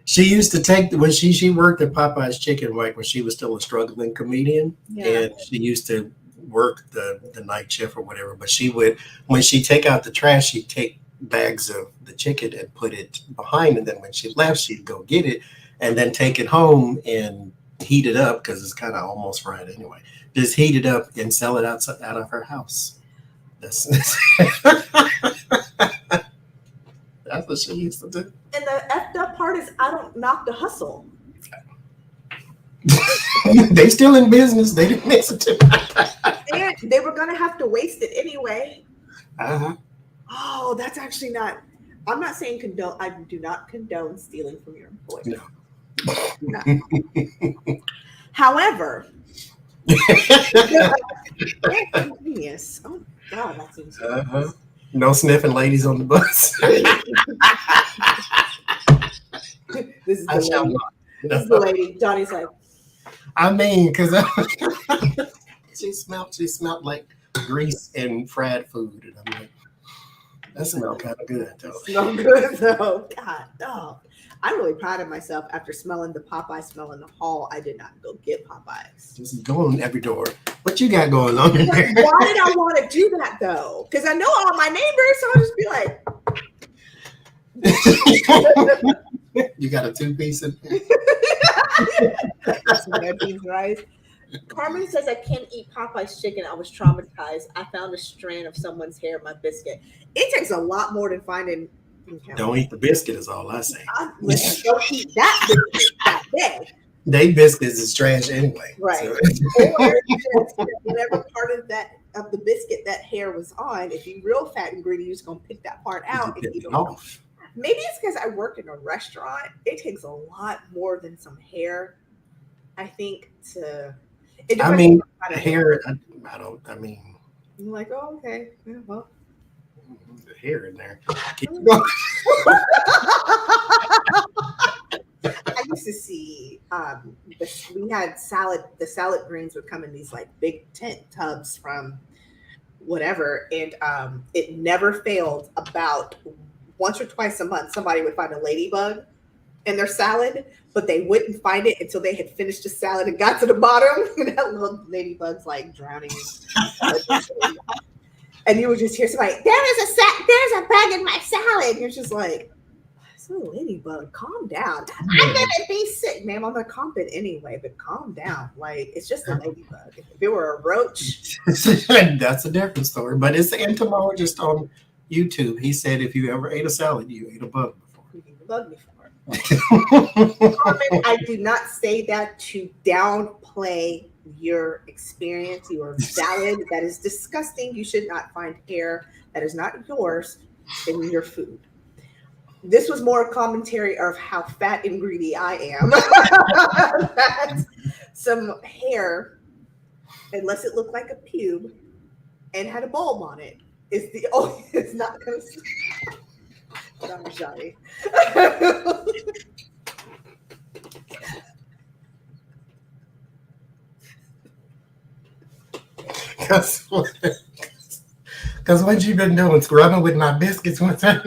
She used to take when she worked at Popeye's Chicken Whack when she was still a struggling comedian, and she used to work the night shift or whatever. But she would, when she take out the trash, she'd take bags of the chicken and put it behind, and then when she left, she'd go get it and then take it home and heat it up because it's kind of almost fried anyway. Just heat it up and sell it out of her house. That's that's what she used to do. And the effed up part is I don't knock the hustle. They still in business. They didn't miss it. And they were gonna have to waste it anyway. Uh-huh. Oh, that's actually not. I'm not saying condone. I do not condone stealing from your employer. No. However, genius. Oh God, that seems. No sniffing ladies on the bus. This is the lady. This is the lady. Johnny's like. I mean, because she smelled like grease and fried food, and I'm like, that smelled kind of good though. Smell good though. God, oh. I'm really proud of myself. After smelling the Popeye smell in the hall, I did not go get Popeyes. Just go on every door. What you got going on in there? Why did I want to do that though? Because I know all my neighbors, so I'll just be like, you got a 2-piece in there? Rice. Carmen says I can't eat Popeye's chicken. I was traumatized. I found a strand of someone's hair in my biscuit. It takes a lot more than finding. Don't eat the biscuit is all I say. Listen, don't eat that biscuit that day. They biscuits is trash anyway. Right. So. Or just whatever part of the biscuit that hair was on, if you real fat and greedy, you're just gonna pick that part out and eat it off. Maybe it's because I work in a restaurant. It takes a lot more than some hair, I think, to. I mean, hair. I mean. I'm like, oh, okay. Yeah, well. The hair in there. I used to see we had salad. The salad greens would come in these like big tent tubs from whatever, and it never failed. About once or twice a month, somebody would find a ladybug in their salad, but they wouldn't find it until they had finished the salad and got to the bottom. And that little ladybug's like drowning. And you would just hear somebody, there's a bug in my salad. And you're just like, it's a ladybug. Calm down. I'm gonna be sick, ma'am. I'm gonna comping anyway, but calm down. Like, it's just a ladybug. If it were a roach, that's a different story. But it's an entomologist on YouTube. He said if you ever ate a salad, you ate a bug before. You ate a bug before. I do not say that to downplay your experience, your salad. That is disgusting. You should not find hair that is not yours in your food. This was more a commentary of how fat and greedy I am. That some hair, unless it looked like a pube and had a bulb on it, is the only. It's not going to. I'm shy. Because what you've been doing, scrubbing with my biscuits one time.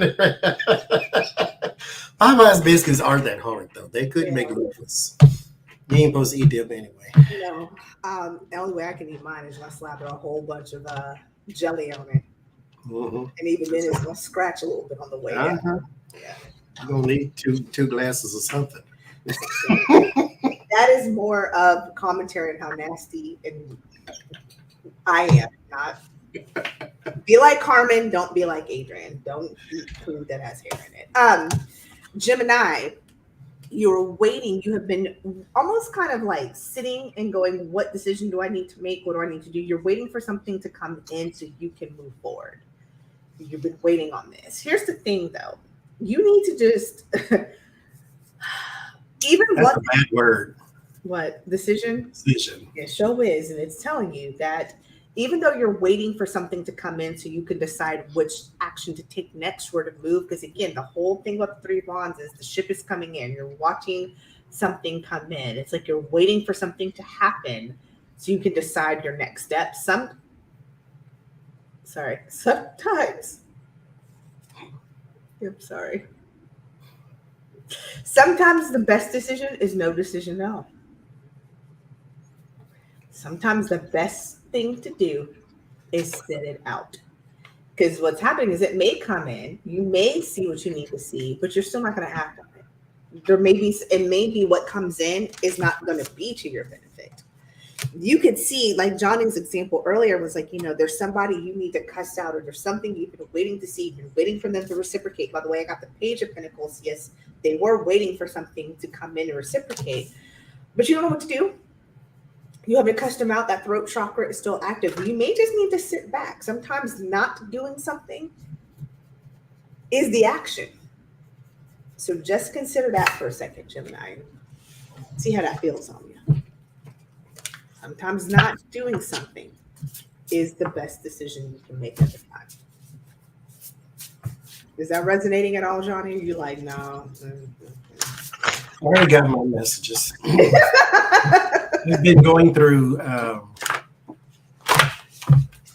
Popeye's biscuits aren't that hard though. They could make lupus. You ain't supposed to eat them anyway. No. The only way I can eat mine is if I slap a whole bunch of jelly on it. Mm-hmm. And even then it's gonna scratch a little bit on the way down. Yeah. You're gonna need two glasses or something. That is more of commentary on how nasty and I am. Not be like Carmen, don't be like Adrian. Don't eat food that has hair in it. Gemini, you're waiting. You have been almost kind of like sitting and going, what decision do I need to make? What do I need to do? You're waiting for something to come in so you can move forward. You've been waiting on this. Here's the thing though. You need to just That's a bad word. What? Decision? Decision. It sure is. And it's telling you that even though you're waiting for something to come in so you can decide which action to take next, where to move, because again, the whole thing about the Three of Wands is the ship is coming in. You're watching something come in. It's like you're waiting for something to happen so you can decide your next step. Sometimes. I'm sorry. Sometimes the best decision is no decision at all. Sometimes the best thing to do is sit it out. Because what's happening is it may come in, you may see what you need to see, but you're still not going to act on it. It may be what comes in is not going to be to your benefit. You could see, like Johnny's example earlier was like, there's somebody you need to cuss out, or there's something you've been waiting to see, you've been waiting for them to reciprocate. By the way, I got the Page of Pentacles. Yes, they were waiting for something to come in and reciprocate, but you don't know what to do. You haven't cussed them out. That throat chakra is still active. You may just need to sit back. Sometimes not doing something is the action. So just consider that for a second, Gemini. See how that feels on you. Sometimes not doing something is the best decision you can make at the time. Is that resonating at all, Johnny? You like, no? I already got my messages. I've been going through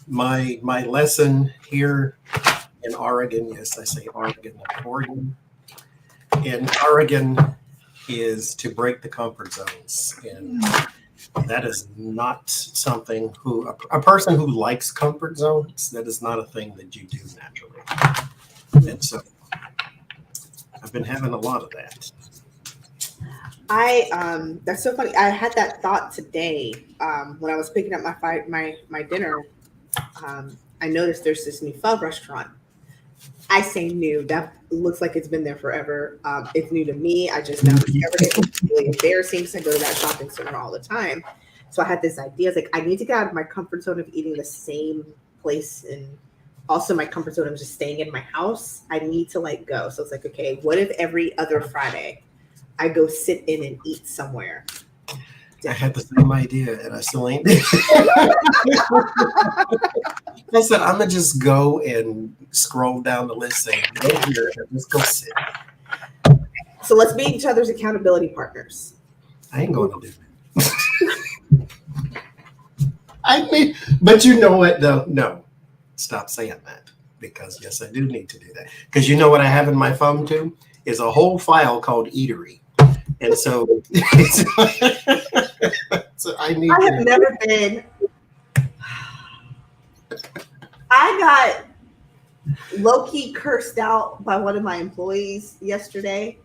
my lesson here in Oregon. Yes, I say Oregon, not Oregon. In Oregon is to break the comfort zones, and that is not something a person who likes comfort zones. That is not a thing that you do naturally, and so I've been having a lot of that. That's so funny. I had that thought today when I was picking up my dinner. I noticed there's this new pho restaurant. I say new. That looks like it's been there forever. It's new to me. I just now discovered it. It's really embarrassing because I go to that shopping center all the time. So I had this idea. It's like, I need to get out of my comfort zone of eating the same place, and also my comfort zone of just staying in my house. I need to go. So it's like, okay, what if every other Friday I go sit in and eat somewhere? I had the same idea, and I still ain't. I said, I'm going to just go and scroll down the list, saying, go here, and just go sit. So let's be each other's accountability partners. I ain't going to do that. But you know what, though? No, stop saying that, because, yes, I do need to do that. Because you know what I have in my phone, too? Is a whole file called Eatery. And so, I have never been. I got low-key cursed out by one of my employees yesterday,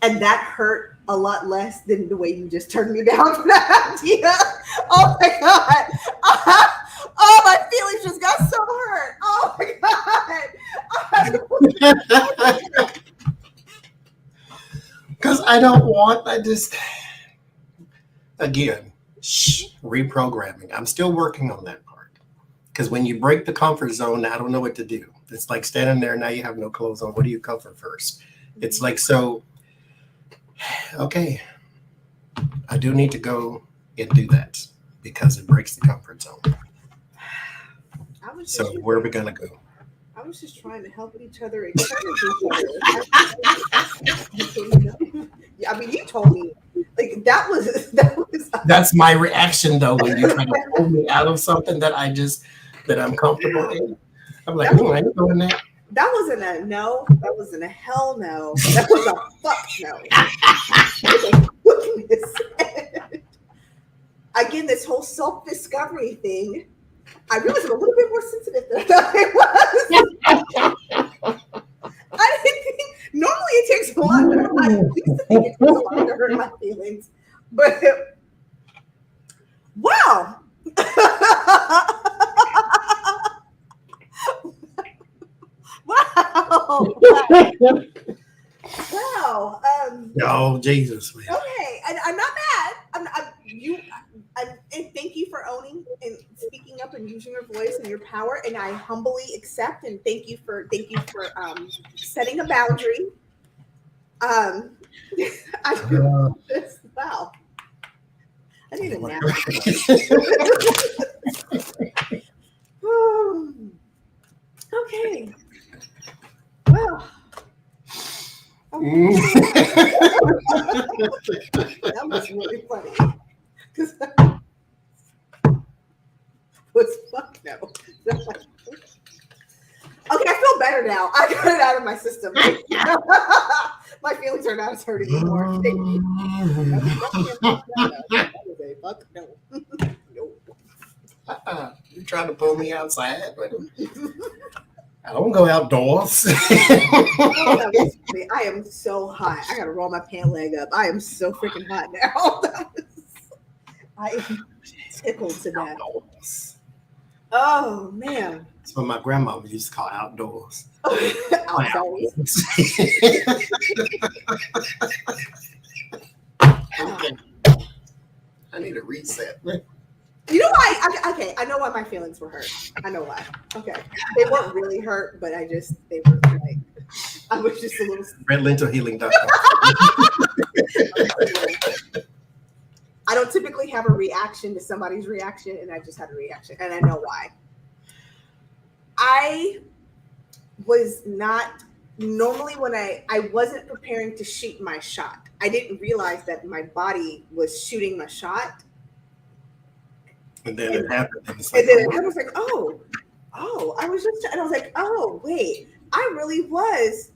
and that hurt a lot less than the way you just turned me down for that idea. Oh my God. Oh, my feelings just got so hurt. Oh my God. Because again, reprogramming. I'm still working on that part. Because when you break the comfort zone, I don't know what to do. It's like standing there, now you have no clothes on. What do you cover first? It's like, so, okay, I do need to go and do that because it breaks the comfort zone. So where are we going to go? I was just trying to help each other, encourage each other. I mean, you told me, that was. That's my reaction, though, when you try to pull me out of something that I'm comfortable in. I'm like, I ain't doing that. That wasn't a no. That wasn't a hell no. That was a fuck no. Again, this whole self-discovery thing, I realized I'm a little bit more sensitive than I thought I was. I didn't think, normally it takes a lot to hurt. I used to think it takes a lot to hurt my feelings. But, wow. Wow. Wow. Oh, Jesus. Man. Okay. I'm not mad. And thank you for owning and speaking up and using your voice and your power. And I humbly accept and thank you for setting a boundary. Wow. I need a nap. Okay. Well. That was really funny. Was fuck no. Okay, I feel better now. I got it out of my system. My My feelings are not as hurt anymore. Thank you. That was a fuck no. No. You're trying to pull me outside. I don't go outdoors. Oh, that was funny. I am so hot. I gotta roll my pant leg up. I am so freaking hot now. I am tickled to death. Outdoors. Oh man. That's what my grandmama used to call outdoors. Outside. Okay. I need a reset. You know why? Okay, I know why my feelings were hurt. I know why. Okay, they weren't really hurt, but they were like, I was just a little. RedLentilHealing.com. I don't typically have a reaction to somebody's reaction, and I just had a reaction, and I know why. I was not normally when I wasn't preparing to shoot my shot. I didn't realize that my body was shooting my shot. And then it happened. And then I was like, oh, I was just, and I was like, oh, wait, I really was,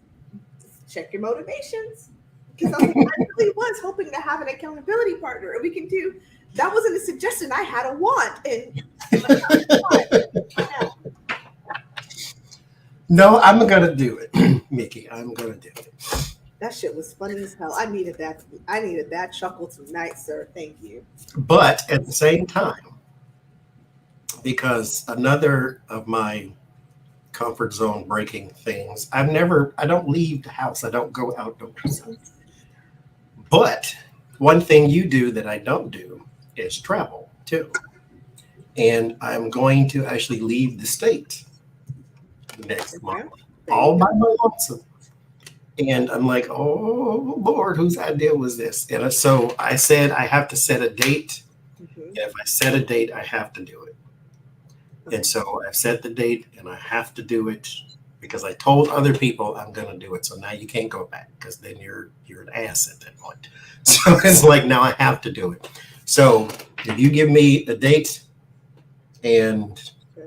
check your motivations. Because I really was hoping to have an accountability partner. And we can do, that wasn't a suggestion, I had a want. And no, I'm going to do it, Mickey. I'm going to do it. that shit was funny as hell. I needed that chuckle tonight, sir. Thank you. But at the same time, because another of my comfort zone breaking things, I don't leave the house. I don't go outdoors. But one thing you do that I don't do is travel too. And I'm going to actually leave the state next month, all by my lonesome. And I'm like, oh Lord, whose idea was this? And so I said I have to set a date. And if I set a date, I have to do it. And so I've set the date and I have to do it because I told other people I'm going to do it. So now you can't go back because then you're an ass at that point. So it's like, now I have to do it. So if you give me a date and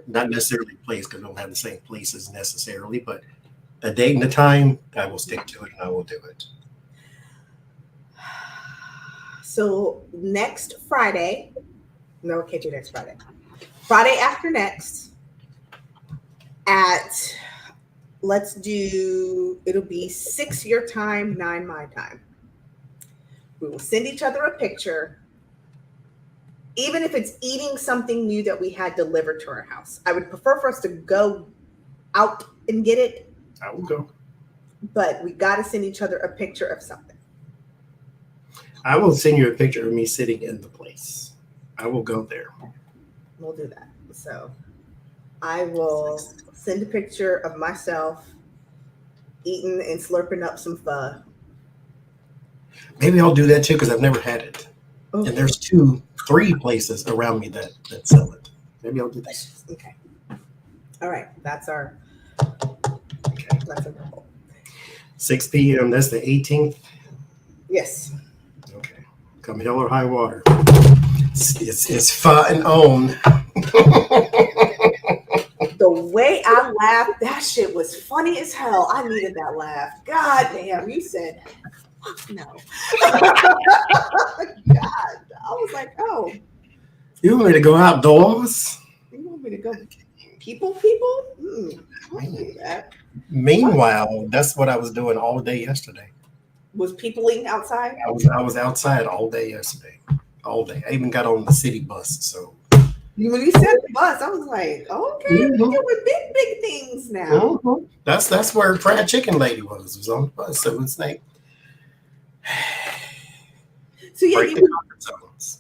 not necessarily a place because we don't have the same places necessarily, but a date and a time, I will stick to it and I will do it. So next Friday, no, can't do next Friday. Friday after next at, it'll be 6 your time, 9 my time. We will send each other a picture, even if it's eating something new that we had delivered to our house. I would prefer for us to go out and get it. I will go. But we got to send each other a picture of something. I will send you a picture of me sitting in the place. I will go there. We'll do that. So I will send a picture of myself eating and slurping up some pho. Maybe I'll do that too because I've never had it. Okay. And there's 3 places around me that sell it. Maybe I'll do that. Okay. All right. That's our goal. 6 p.m. That's the 18th? Yes. Okay. Come hell or high water. It's fun on. The way I laughed, that shit was funny as hell. I needed that laugh. God damn, you said, fuck no. God, I was like, oh. You want me to go outdoors? You want me to go people? I don't do that. Meanwhile, that's what I was doing all day yesterday. Was peopling outside? I was outside all day yesterday. All day. I even got on the city bus. So when you said the bus, I was like, okay, we're doing big things now. Mm-hmm. That's where Fried Chicken Lady was on the bus. So it's like, so yeah,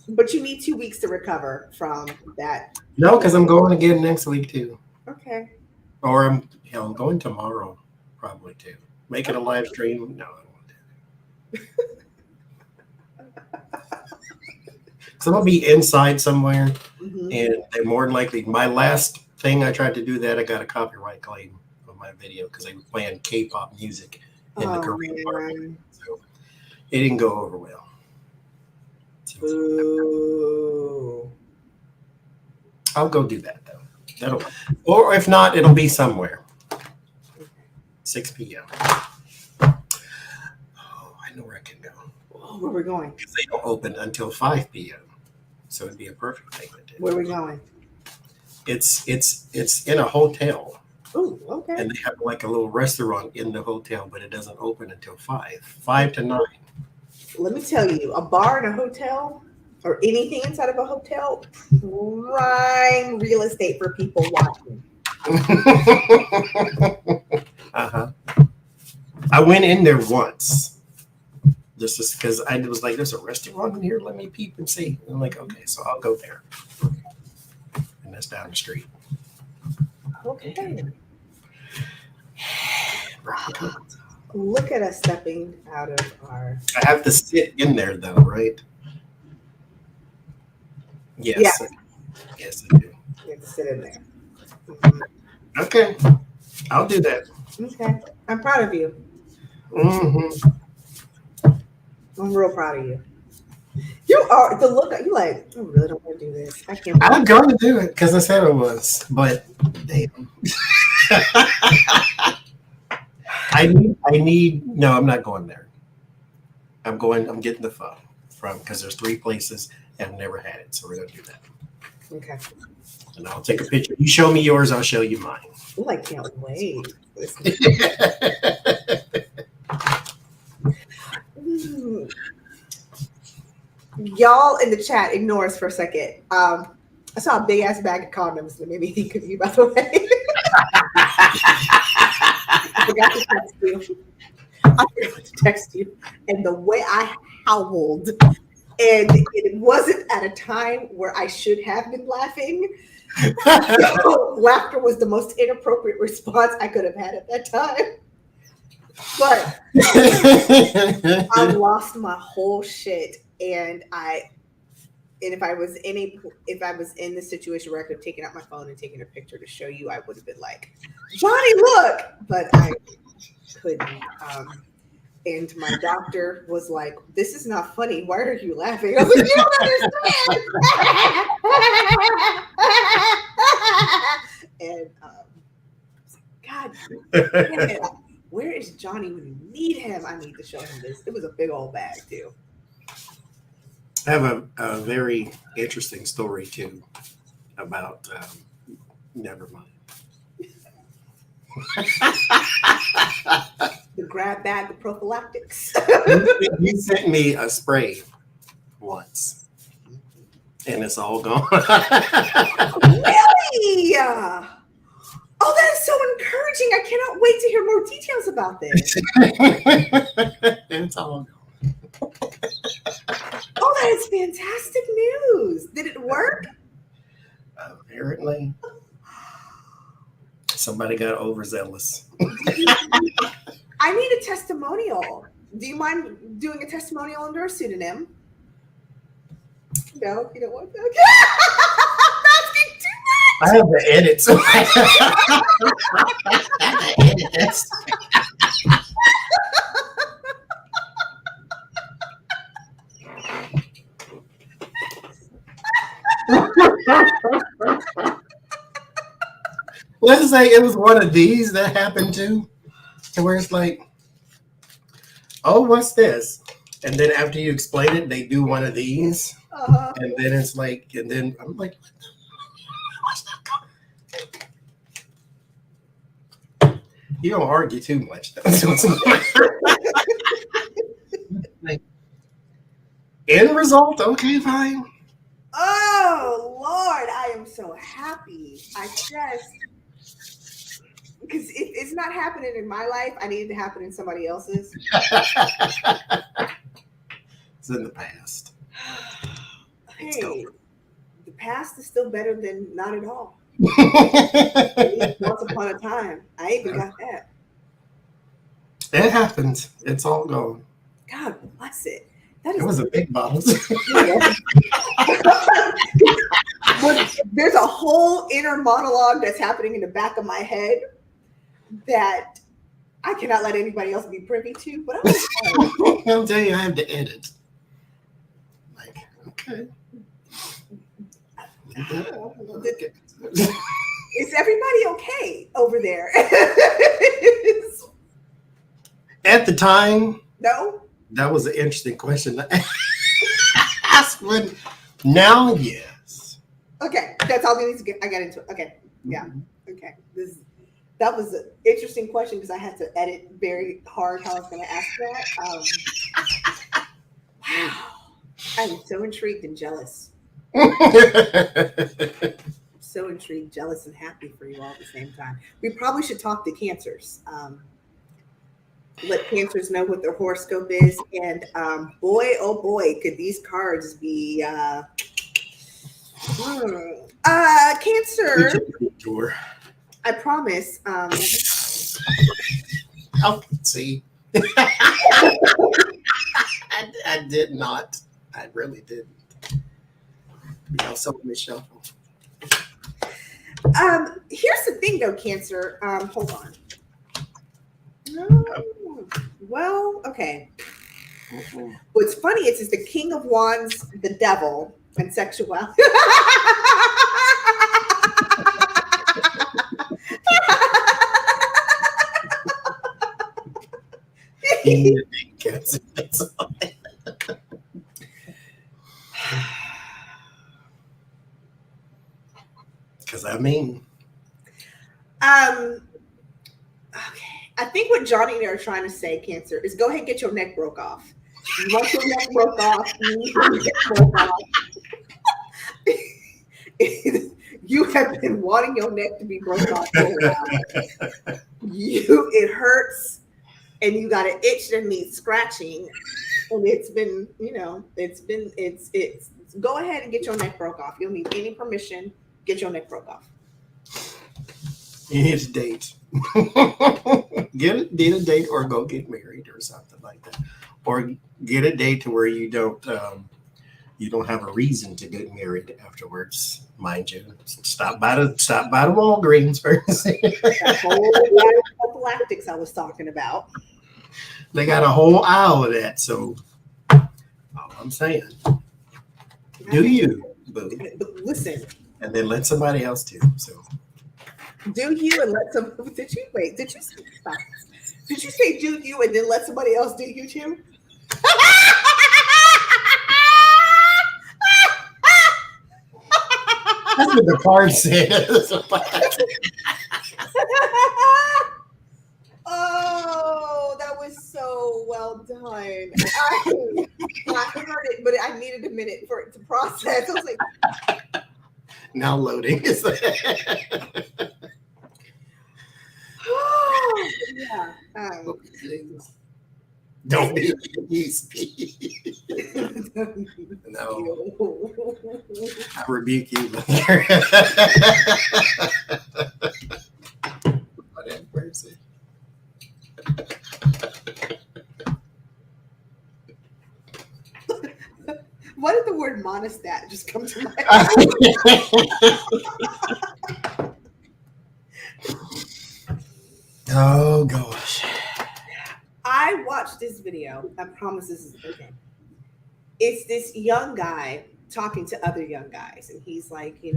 but you need 2 weeks to recover from that. No, because I'm going again next week too. Okay. Or I'm going tomorrow probably too. Making a live stream. No, I don't want to do it. So I'm gonna be inside somewhere, and they're more than likely. My last thing I tried to do that, I got a copyright claim on my video because they were playing K-pop music in the Korean market. So it didn't go over well. Ooh. I'll go do that though. Or if not, it'll be somewhere. 6 p.m. I know where I can go. Oh, where we going? Because they don't open until 5 p.m. So it'd be a perfect thing to do. Where we going? It's in a hotel. Oh, okay. And they have like a little restaurant in the hotel, but it doesn't open until 5 to 9. Let me tell you, a bar in a hotel or anything inside of a hotel, prime real estate for people watching. Uh-huh. I went in there once just because I was like, there's a restaurant in here. Let me peep and see. And I'm like, okay, so I'll go there. And that's down the street. Okay. Look at us stepping out of our... I have to sit in there though, right? Yes. Yeah. Yes, I do. You have to sit in there. Mm-hmm. Okay. I'll do that. Okay. I'm proud of you. Mm-hmm. I'm real proud of you. You are the look. You like? I really don't want to do this. I can't. I'm going to do it because I said I was, but damn. I need. No, I'm not going there. I'm getting the phone because there's 3 places and I've never had it, so we're gonna do that. Okay. And I'll take a picture. You show me yours, I'll show you mine. Oh, I can't wait. Y'all in the chat, ignore us for a second. I saw a big ass bag of condoms that made me think of you, by the way. I forgot to text you. And the way I howled, and it wasn't at a time where I should have been laughing. So, laughter was the most inappropriate response I could have had at that time. But I lost my whole shit, and if I was in the situation where I could have taken out my phone and taken a picture to show you, I would have been like, Johnny, look! But I couldn't. And my doctor was like, this is not funny. Why are you laughing? I was like, you don't understand. And God damn it. Where is Johnny when you need him? I need to show him this. It was a big old bag too. I have a very interesting story too about never mind. The grab bag of prophylactics. You sent me a spray once, and it's all gone. Really? Oh, that is so encouraging. I cannot wait to hear more details about this. It's all gone. Oh, that is fantastic news. Did it work? Apparently. Somebody got overzealous. I need a testimonial. Do you mind doing a testimonial under a pseudonym? No, you don't want that. I'm asking too much. I have to edit, so I have to edit this. Let's say it was one of these that happened to where it's like, oh, what's this? And then after you explain it, they do one of these. And then it's like, and then I'm like, what's that? You don't argue too much, though. Like, end result, okay, fine. Oh, Lord, I am so happy. I just, because if it's not happening in my life, I need it to happen in somebody else's. It's in the past. Hey, the past is still better than not at all. Once upon a time, I even got that. It happens. It's all gone. God bless it. It was a big bottle. There's a whole inner monologue that's happening in the back of my head that I cannot let anybody else be privy to. But I'll tell you, I have to edit. Like, okay. Is everybody okay over there? At the time, No. That was an interesting question to ask. When now, yes. Okay, that's all we need to get. I got into it. Okay, yeah. Okay, that was an interesting question because I had to edit very hard how I was going to ask that. Wow, I'm so intrigued and jealous. So intrigued, jealous, and happy for you all at the same time. We probably should talk to Cancers. Let Cancers know what their horoscope is, and boy, oh boy, could these cards be Cancer. I promise. I'll see. I did not. I really didn't. So Michelle. Here's the thing, though, Cancer. Hold on. No. Well, okay. What's funny is it's the King of Wands, the Devil, and sexuality. Because I mean, okay. I think what Johnny and I are trying to say, Cancer, is go ahead and get your neck broke off. You want your neck broke off. You have been wanting your neck to be broke off for a while. It hurts, and you got an itch that needs scratching, and it's go ahead and get your neck broke off. You don't need any permission. Get your neck broke off. You need a date. Need a date or go get married or something like that. Or get a date to where you don't have a reason to get married afterwards, mind you. Stop by the Walgreens first. That whole prophylactics I was talking about. They got a whole aisle of that, so all I'm saying. Do you, boo. Listen. And then let somebody else do. So do you and let some did you say do you and then let somebody else do you too? That's what the card said. Oh, that was so well done. I heard it, but I needed a minute for it to process. I was like, now loading. Yeah. Don't be No. I rebuke you. Where is it? Why did the word monostat just come to my mind? Oh gosh. I watched this video. I promise this is okay. It's this young guy talking to other young guys, and he's like, it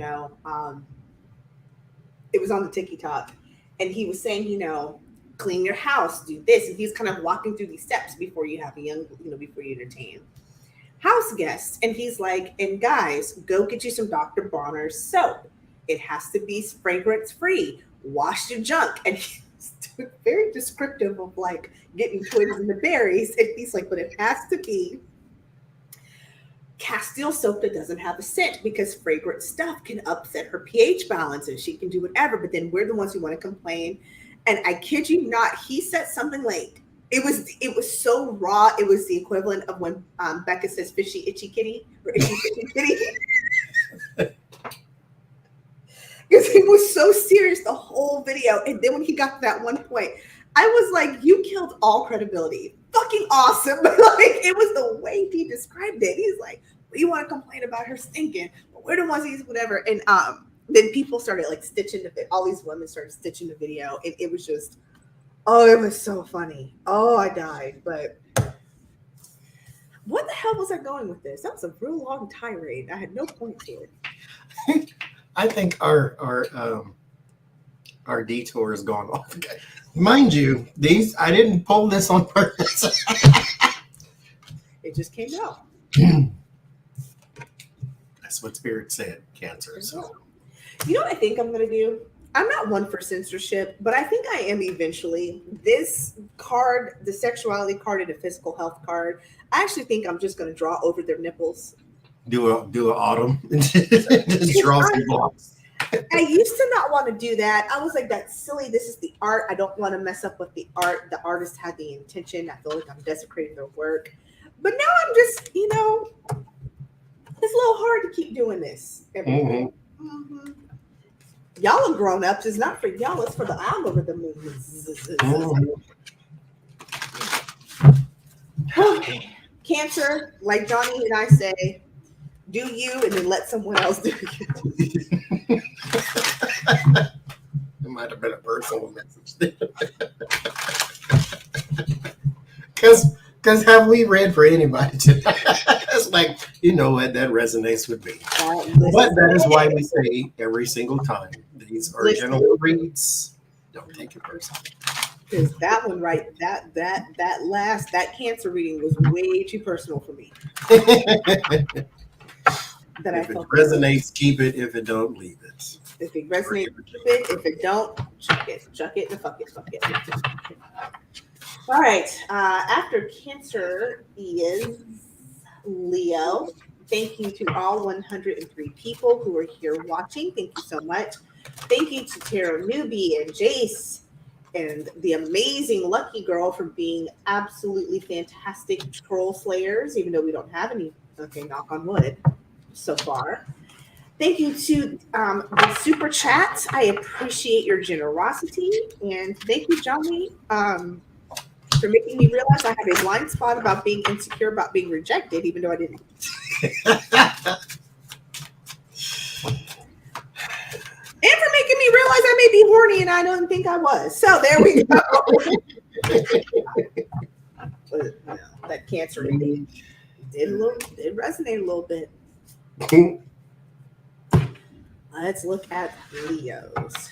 was on the TikTok, and he was saying, clean your house, do this, and he's kind of walking through these steps before you have before you entertain house guests, and he's like, and guys, go get you some Dr. Bronner's soap. It has to be fragrance free. Wash your junk, and he's very descriptive of like getting twigs in the berries, and he's like, but it has to be Castile soap that doesn't have a scent because fragrant stuff can upset her pH balance and she can do whatever. But then we're the ones who want to complain. And I kid you not, he said something like, it was so raw. It was the equivalent of when Becca says fishy itchy kitty or itchy fishy kitty. Because he was so serious the whole video. And then when he got to that one point, I was like, you killed all credibility. Fucking awesome. Like, it was the way he described it. He's like, well, you want to complain about her stinking, but we're the ones who's whatever. And then people started like stitching all these women started stitching the video, and it was just, it was so funny. Oh, I died. But what the hell was I going with this? That was a real long tirade. I had no point to it. I think our detour has gone off. Mind you, I didn't pull this on purpose. just came out. That's what Spirit said, Cancer. So, you know what I think I'm going to do? I'm not one for censorship, but I think I am eventually. This card, the sexuality card and the physical health card, I actually think I'm just going to draw over their nipples. do an autumn. Just draw some blocks. I used to not want to do that. I was like, that's silly. This is the art. I don't want to mess up with the art. The artist had the intention. I feel like I'm desecrating their work. But now I'm just, it's a little hard to keep doing this. Mm-hmm. Y'all are grown ups. It's not for y'all. It's for the algorithm. Okay. Cancer, like Johnny and I say, do you and then let someone else do you. It might have been a personal message. Because have we read for anybody today? It's like, you know what, that resonates with me. But that is why we say every single time, these are general reads. Don't take it personally. Because that one, right, that Cancer reading was way too personal for me. If it resonates, keep it. If it don't, leave it. If it resonates, keep it. If it don't, chuck it. Chuck it and fuck it. All right. After Cancer is Leo. Thank you to all 103 people who are here watching. Thank you so much. Thank you to Tara Newbie and Jace and the amazing Lucky Girl for being absolutely fantastic troll slayers, even though we don't have any. Okay, knock on wood so far. Thank you to the super chats. I appreciate your generosity. And thank you, Johnny, for making me realize I have a blind spot about being insecure about being rejected, even though I didn't. And for making me realize I may be horny and I don't think I was. So there we go. But no, that Cancer did resonate a little bit. Let's look at Leos.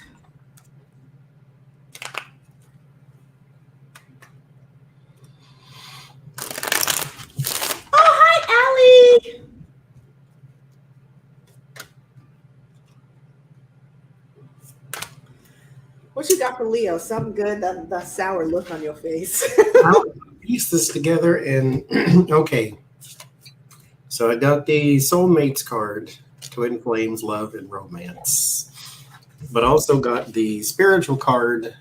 Oh, hi, Allie. What you got for Leo? Something good? The sour look on your face. I'll piece this together and okay. So I got the Soulmates card, Twin Flames, Love, and Romance. But also got the Spiritual card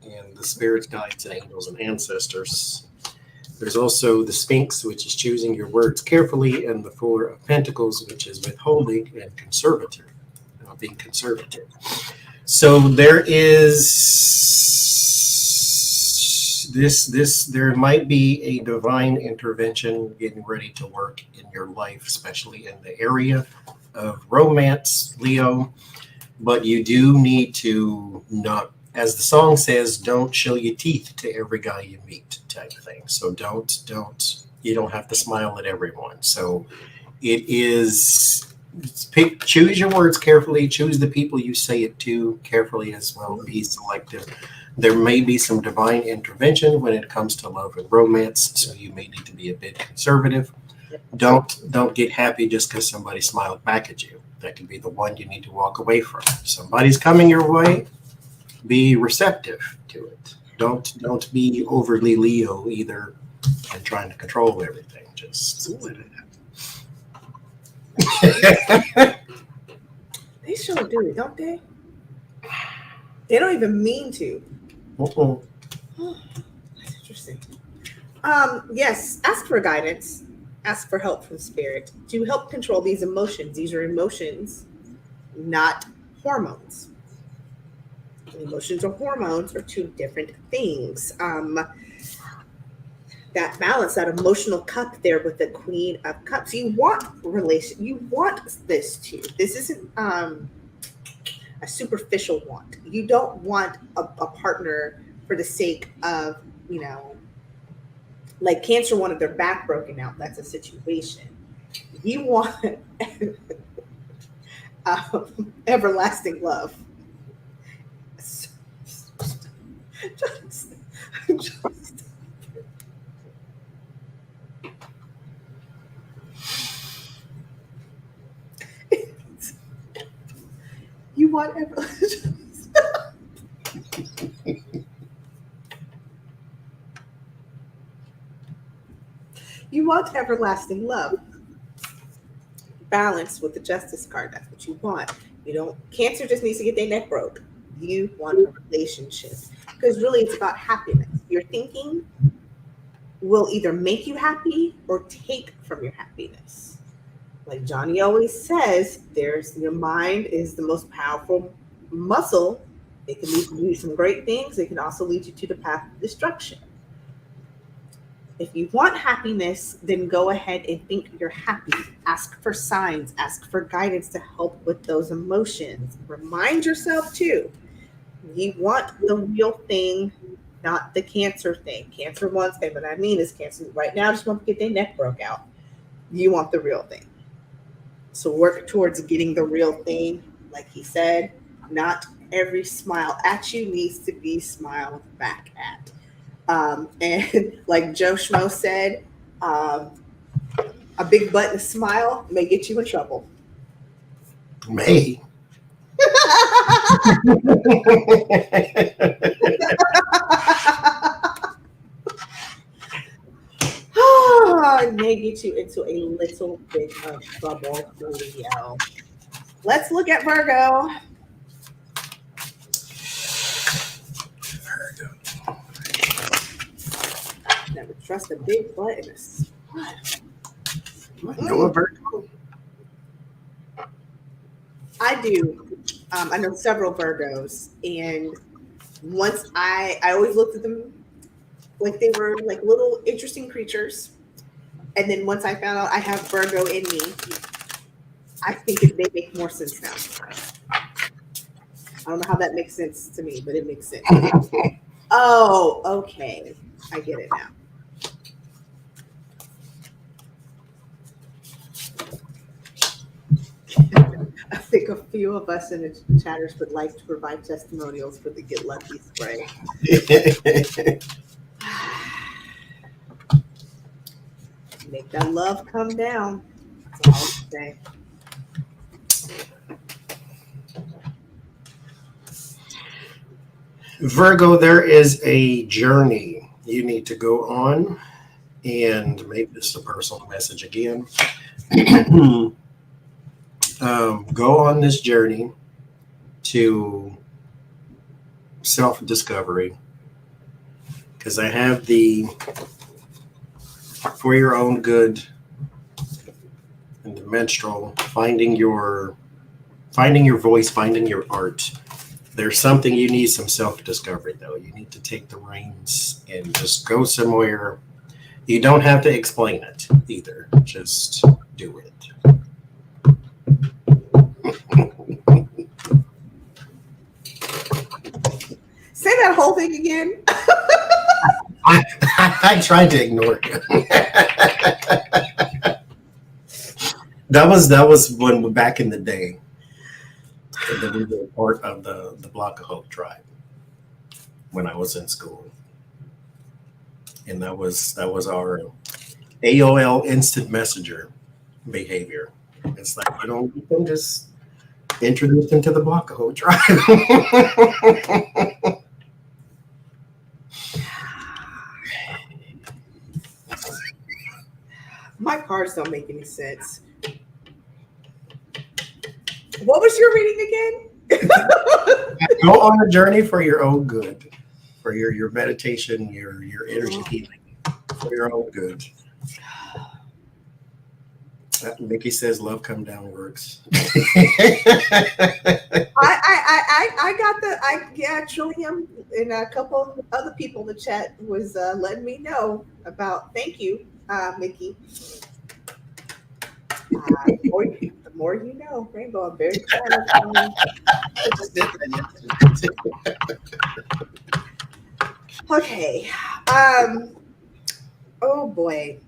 and the Spirits, Guides, and Angels and Ancestors. There's also the Sphinx, which is choosing your words carefully, and the Four of Pentacles, which is withholding and conservative, being conservative. So there is there might be a divine intervention getting ready to work in your life, especially in the area of romance, Leo. But you do need to not, as the song says, don't show your teeth to every guy you meet, type of thing. So you don't have to smile at everyone. So it is choose your words carefully, choose the people you say it to carefully as well, be selective. There may be some divine intervention when it comes to love and romance, so you may need to be a bit conservative. Don't get happy just because somebody smiled back at you. That could be the one you need to walk away from. If somebody's coming your way, be receptive to it. Don't be overly Leo either and trying to control everything. Just let it happen. They sure do it, don't they? They don't even mean to. Uh-oh. Oh, that's interesting. Yes, ask for guidance. Ask for help from spirit to help control these emotions. These are emotions, not hormones. Emotions or hormones are two different things. That balance, that emotional cup there with the Queen of Cups. You want you want this too. This isn't a superficial want. You don't want a partner for the sake of, like Cancer wanted their back broken out. That's a situation. You want everlasting love. Just want you want everlasting love. Balance with the Justice card. That's what you want. You don't. Cancer just needs to get their neck broke. You want a relationship because really it's about happiness. Your thinking will either make you happy or take from your happiness. Like Johnny always says, your mind is the most powerful muscle. It can lead you to some great things. It can also lead you to the path of destruction. If you want happiness, then go ahead and think you're happy. Ask for signs, ask for guidance to help with those emotions. Remind yourself too, you want the real thing, not the Cancer thing. Cancer wants thing, what I mean is Cancer right now just want to get their neck broke out. You want the real thing. So work towards getting the real thing. Like he said, not every smile at you needs to be smiled back at. And like Joe Schmo said, a big butt and a smile may get you in trouble. May. It may get you into a little bit of trouble, Leo. Let's look at Virgo. Never trust a big butt and a smile. Know a Virgo? I do. I know several Virgos, and once I always looked at them like they were like little interesting creatures, and then once I found out I have Virgo in me, I think they make more sense now. I don't know how that makes sense to me, but it makes sense. Oh, okay, I get it now. I think a few of us in the chatters would like to provide testimonials for the Get Lucky spray. Make that love come down. That's all I say. Virgo, there is a journey you need to go on, and maybe this is a personal message again. Go on this journey to self-discovery, because I have the for your own good and the menstrual, finding your voice, finding your art. There's something you need some self-discovery though. You need to take the reins and just go somewhere. You don't have to explain it either. Just do it. Say that whole thing again. I tried to ignore it. That was when back in the day. That we were part of the Block of Hope tribe when I was in school, and that was our AOL instant messenger behavior. It's like, you can just introduce them to the Block of Hope tribe. My cards don't make any sense. What was your reading again? Go on a journey for your own good, for your meditation, your energy healing, for your own good. Mickey says love come down works. Trillium and a couple other people in the chat was letting me know about. Thank you, Mickey. The more you know, Rainbow. I'm very excited. Okay. Oh boy.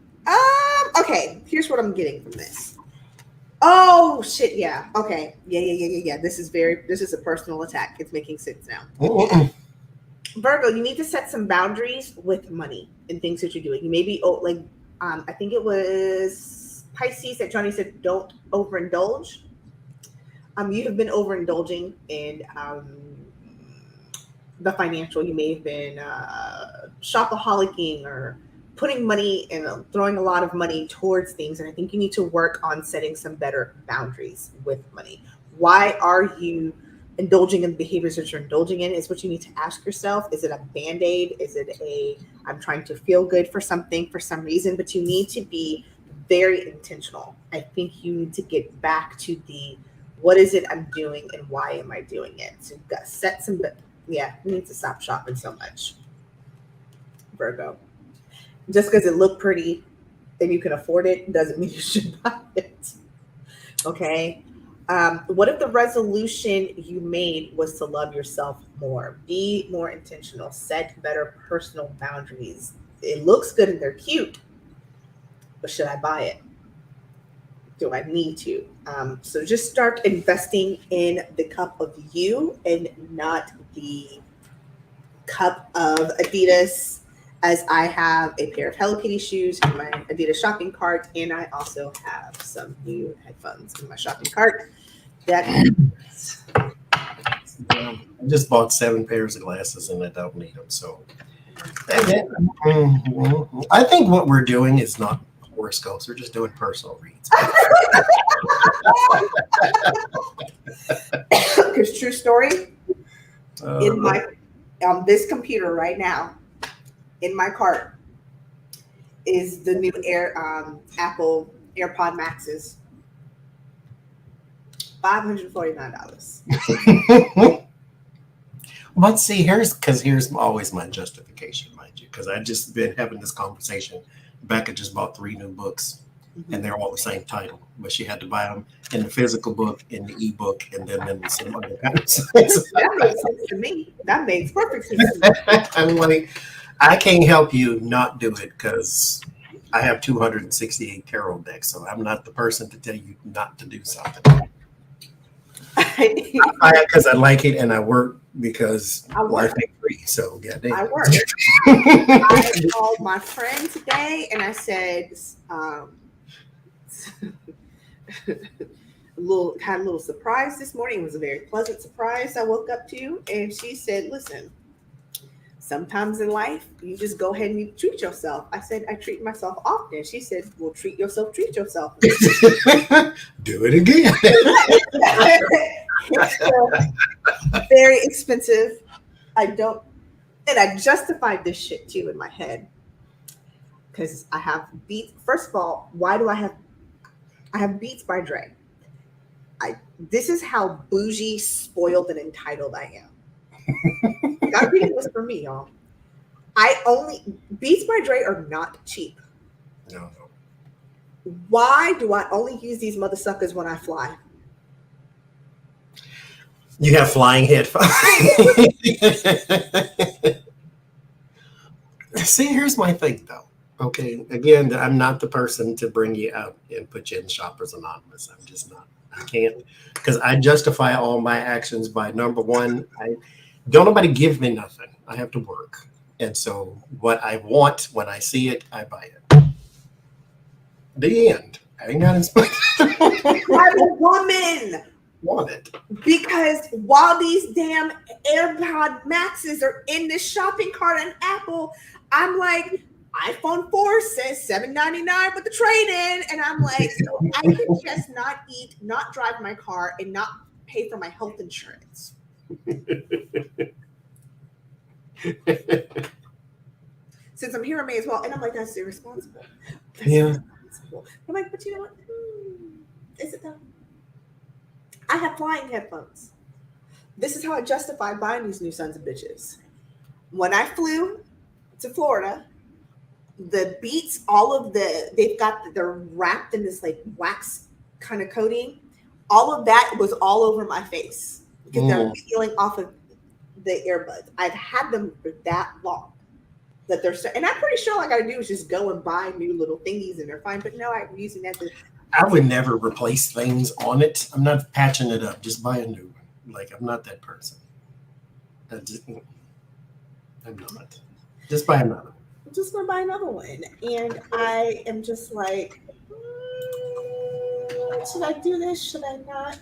Okay. Here's what I'm getting from this. Oh shit. Yeah. Okay. Yeah. This is a personal attack. It's making sense now. Virgo, you need to set some boundaries with money and things that you're doing. You maybe I think it was Pisces that Johnny said don't overindulge. You have been overindulging in the financial. You may have been shopaholicing or putting money and throwing a lot of money towards things. And I think you need to work on setting some better boundaries with money. Why are you indulging in the behaviors that you're indulging in? Is what you need to ask yourself. Is it a band-aid? Is it I'm trying to feel good for something for some reason? But you need to be very intentional. I think you need to get back to what is it I'm doing and why am I doing it? So you've got to set some, you need to stop shopping so much. Virgo. Just because it looked pretty and you can afford it doesn't mean you should buy it. Okay. What if the resolution you made was to love yourself more? Be more intentional. Set better personal boundaries. It looks good and they're cute, but should I buy it? Do I need to? So just start investing in the cup of you and not the cup of Adidas, as I have a pair of Hello Kitty shoes in my Adidas shopping cart, and I also have some new headphones in my shopping cart. I just bought 7 pairs of glasses and I don't need them. So I think what we're doing is not horoscopes. We're just doing personal reads. Because true story, in my on this computer right now, in my cart is the new Apple AirPod Maxes. $549. But see, here's always my justification, mind you, because I've just been having this conversation. Becca just bought 3 new books, and they're all the same title, but she had to buy them in the physical book, in the ebook, and then in some other kind of That makes sense to me. That makes perfect sense to me. I'm like, I can't help you not do it because I have 268 tarot decks, so I'm not the person to tell you not to do something. Because I like it and I work because life ain't free. So goddamn. I work. I called my friend today and I said, had a little surprise this morning. It was a very pleasant surprise I woke up to, and she said, "Listen, sometimes in life you just go ahead and you treat yourself." I said, "I treat myself often." She said, "Well, treat yourself. Do it again." Very expensive. I justified this shit too in my head because I have Beats. First of all, why do I have Beats by Dre? This is how bougie, spoiled, and entitled I am. That reading was for me, y'all. Beats by Dre are not cheap. No. Why do I only use these mother suckers when I fly? You have flying headphones. See, here's my thing, though. Okay, again, I'm not the person to bring you out and put you in Shoppers Anonymous. I'm just not. I can't, because I justify all my actions by, number one, don't nobody give me nothing. I have to work. And so what I want, when I see it, I buy it. The end. I ain't got inspired. I'm a woman. Want it. Because while these damn AirPod Maxes are in this shopping cart on Apple, I'm like, iPhone 4 says $799 with the trade-in. And I'm like, so I can just not eat, not drive my car, and not pay for my health insurance. Since I'm here, I may as well. And I'm like, that's irresponsible. Irresponsible. I'm like, but you know what? Is it though? I have flying headphones. This is how I justify buying these new sons of bitches. When I flew to Florida, the Beats, they're wrapped in this like wax kind of coating. All of that was all over my face because they're peeling off of the earbuds. I've had them for that long that and I'm pretty sure all I got to do is just go and buy new little thingies and they're fine. But no, I'm using that to. I would never replace things on it. I'm not patching it up. Just buy a new one. Like, I'm not that person. I'm not. Just buy another one. I'm just going to buy another one. And I am just like, should I do this? Should I not?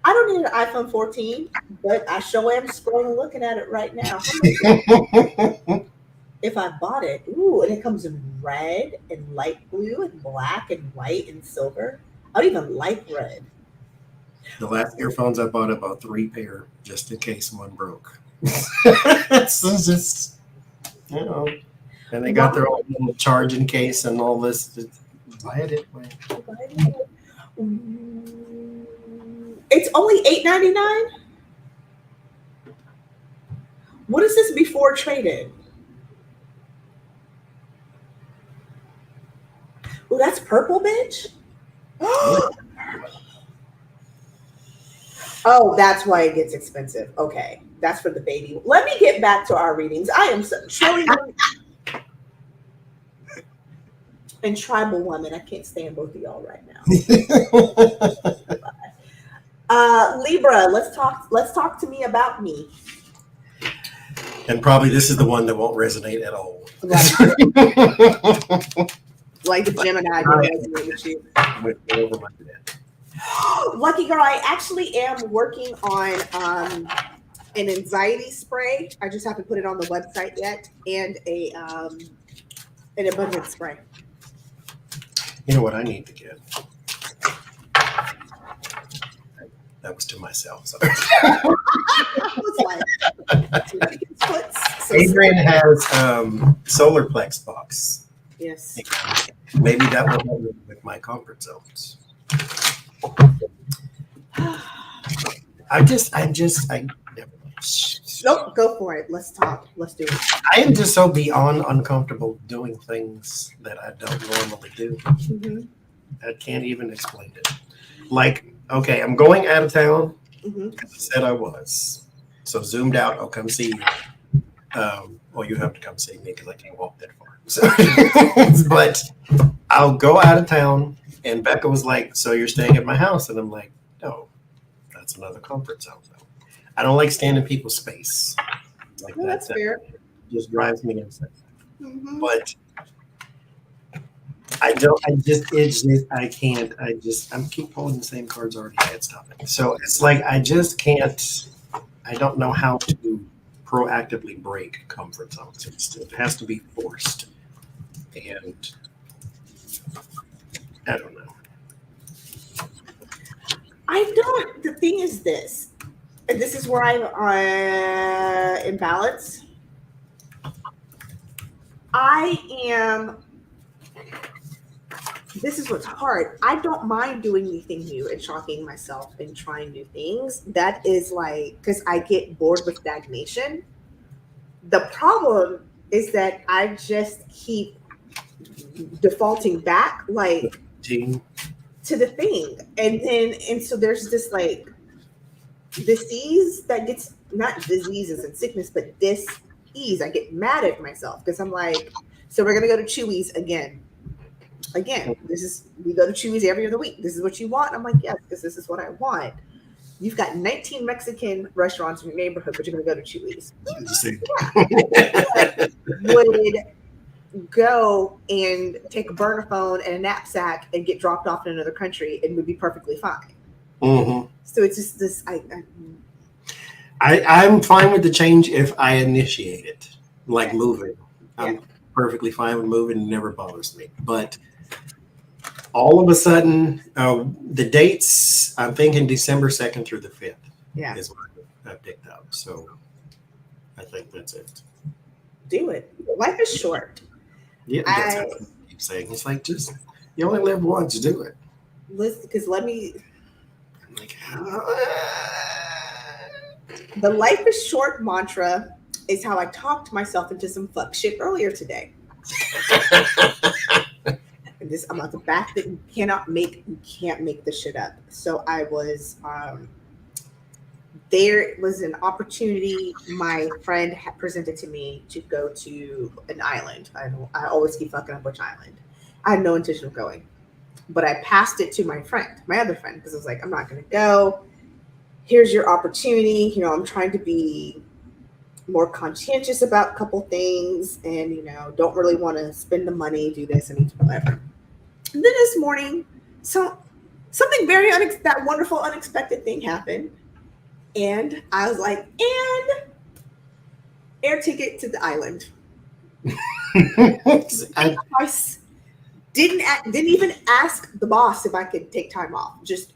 I don't need an iPhone 14, but I sure am scrolling looking at it right now. If I bought it, ooh, and it comes in red and light blue and black and white and silver. I don't even like red. The last earphones I bought 3 pair just in case one broke. It's just, you know, and they got their own little charging case and all this. Buy it anyway. It's only $8.99. What is this before trade-in? Oh, that's purple, bitch. Oh, that's why it gets expensive. Okay, that's for the baby. Let me get back to our readings. I am so truly and tribal woman. I can't stand both of y'all right now. Libra, let's talk to me about me. And probably this is the one that won't resonate at all. Like the Gemini didn't resonate with you. Over my head. Lucky girl, I actually am working on an anxiety spray. I just haven't put it on the website yet, and an abundance spray. You know what I need to get? That was to myself. Sorry. Adrian has solarplex box. Yes. Maybe that will help me with my comfort zones. I never. Nope, go for it. Let's talk. Let's do it. I am just so beyond uncomfortable doing things that I don't normally do. Mm-hmm. I can't even explain it. Like, okay, I'm going out of town. Mm-hmm. I said I was. So zoomed out, I'll come see you. Well, you have to come see me because I can't walk that far. So, but I'll go out of town, and Becca was like, "So you're staying at my house?" And I'm like, "No, that's another comfort zone. Though. I don't like staying in people's space. Like well, that's fair. Just drives me insane." Mm-hmm. But I don't. I can't. I'm keep pulling the same cards already. I had stop it. So it's like I just can't. I don't know how to proactively break comfort zones. It has to be forced, and I don't know. I don't. The thing is this, and this is where I'm in balance. This is what's hard. I don't mind doing anything new and shocking myself and trying new things. That is like, because I get bored with stagnation. The problem is that I just keep defaulting back, like to the thing. And so there's this like disease that gets, not diseases and sickness, but dis-ease. I get mad at myself because I'm like, so we're going to go to Chewy's again. We go to Chewy's every other week. This is what you want? I'm like, yes, because this is what I want. You've got 19 Mexican restaurants in your neighborhood, but you're going to go to Chewy's. Would go and take a burner phone and a knapsack and get dropped off in another country and would be perfectly fine. Mm-hmm. So it's just this. I'm fine with the change if I initiate it, like moving. I'm perfectly fine with moving. It never bothers me. But all of a sudden, the dates, I'm thinking December 2nd through the 5th is what I picked up. So I think that's it. Do it. Life is short. Yeah, that's what I keep saying. It's like, just, you only live once, do it. Listen, because I'm like, the life is short mantra is how I talked myself into some fuck shit earlier today. I'm about to back that you can't make this shit up. So I was, there was an opportunity my friend had presented to me to go to an island. I always keep fucking up which island. I had no intention of going, but I passed it to my other friend, because I was like, I'm not going to go. Here's your opportunity. You know, I'm trying to be more conscientious about a couple things, and, you know, don't really want to spend the money, do this and whatever. And then this morning, so something very that wonderful, unexpected thing happened. And I was like, and air ticket to the island. I didn't even ask the boss if I could take time off. Just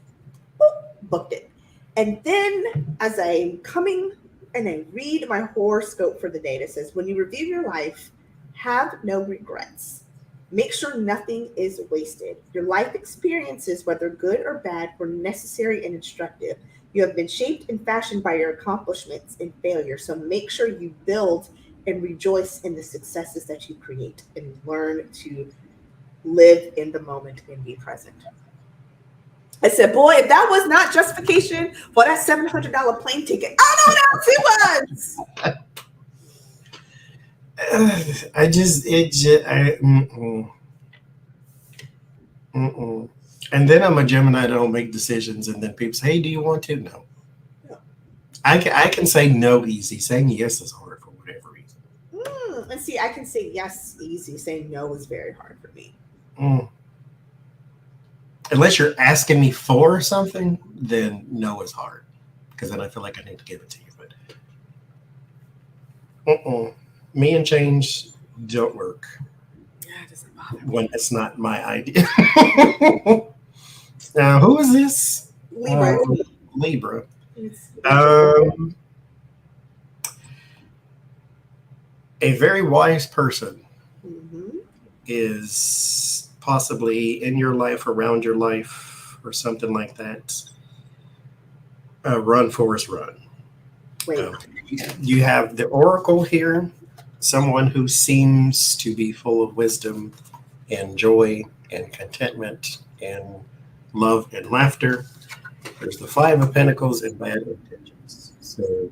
booked it. And then as I'm coming and I read my horoscope for the day, that says, when you review your life, have no regrets. Make sure nothing is wasted. Your life experiences, whether good or bad, were necessary and instructive. You have been shaped and fashioned by your accomplishments and failures. So make sure you build and rejoice in the successes that you create and learn to live in the moment and be present. I said, boy, if that was not justification for that $700 plane ticket, I don't know what else it was. And then I'm a Gemini that don't make decisions, and then people say, hey, do you want to? No. I can say no easy. Saying yes is hard for whatever reason. And see, I can say yes easy. Saying no is very hard for me. Unless you're asking me for something, then no is hard, because then I feel like I need to give it to you. But me and change don't work. Yeah, it doesn't bother me. When it's not my idea. Now, who is this? Libra. A very wise person is possibly in your life, around your life, or something like that. Run, Forrest, run. You have the Oracle here, someone who seems to be full of wisdom and joy and contentment and love and laughter. There's the Five of Pentacles and bad intentions. So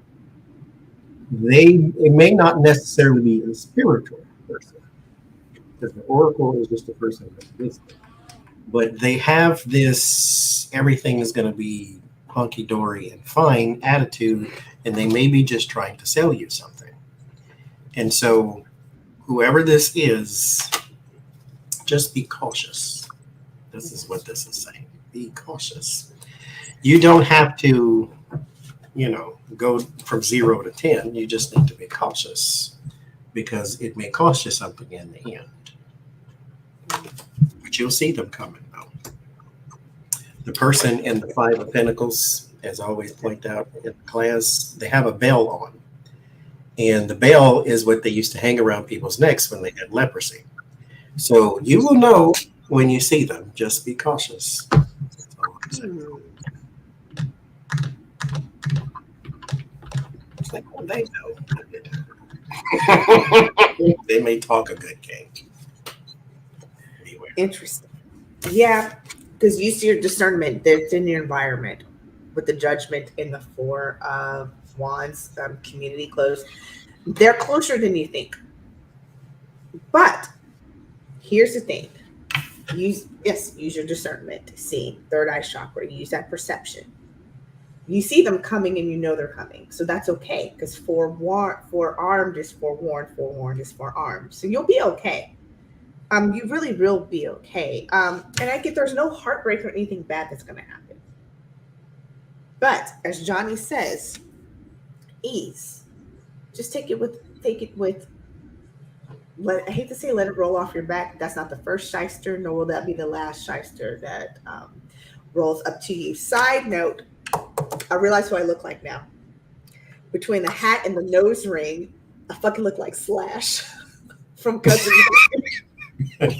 it may not necessarily be a spiritual person, because the Oracle is just a person with wisdom. But they have this everything is going to be hunky-dory and fine attitude, and they may be just trying to sell you something. And so whoever this is, just be cautious. This is what this is saying. Be cautious. You don't have to, go from 0 to 10. You just need to be cautious, because it may cost you something in the end. But you'll see them coming, though. The person in the Five of Pentacles, as I always point out in class, they have a bell on. And the bell is what they used to hang around people's necks when they had leprosy. So you will know when you see them. Just be cautious. That's all I'm saying. It's like, well, they know. They may talk a good game. Anyway. Interesting. Yeah, because you see your discernment that's in your environment with the Judgment in the Four of Wands, community close. They're closer than you think. But here's the thing. Use your discernment. See, third eye chakra. Use that perception. You see them coming and you know they're coming. So that's okay, because forearmed is forewarned is forearmed. So you'll be okay. You really will be okay. And I get there's no heartbreak or anything bad that's going to happen. But as Johnny says, ease. Just take it with. I hate to say let it roll off your back. That's not the first shyster, nor will that be the last shyster that rolls up to you. Side note, I realize who I look like now. Between the hat and the nose ring, I fucking look like Slash from Cousin. I'm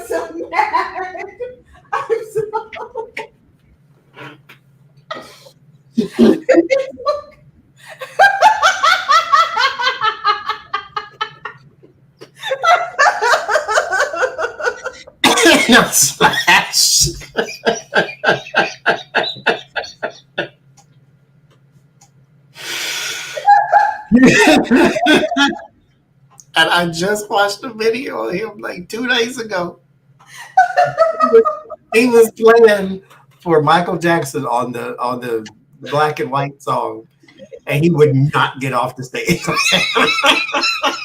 so mad. I'm so No, Slash. And I just watched a video of him like 2 days ago. He was playing for Michael Jackson on the black and white song, and he would not get off the stage.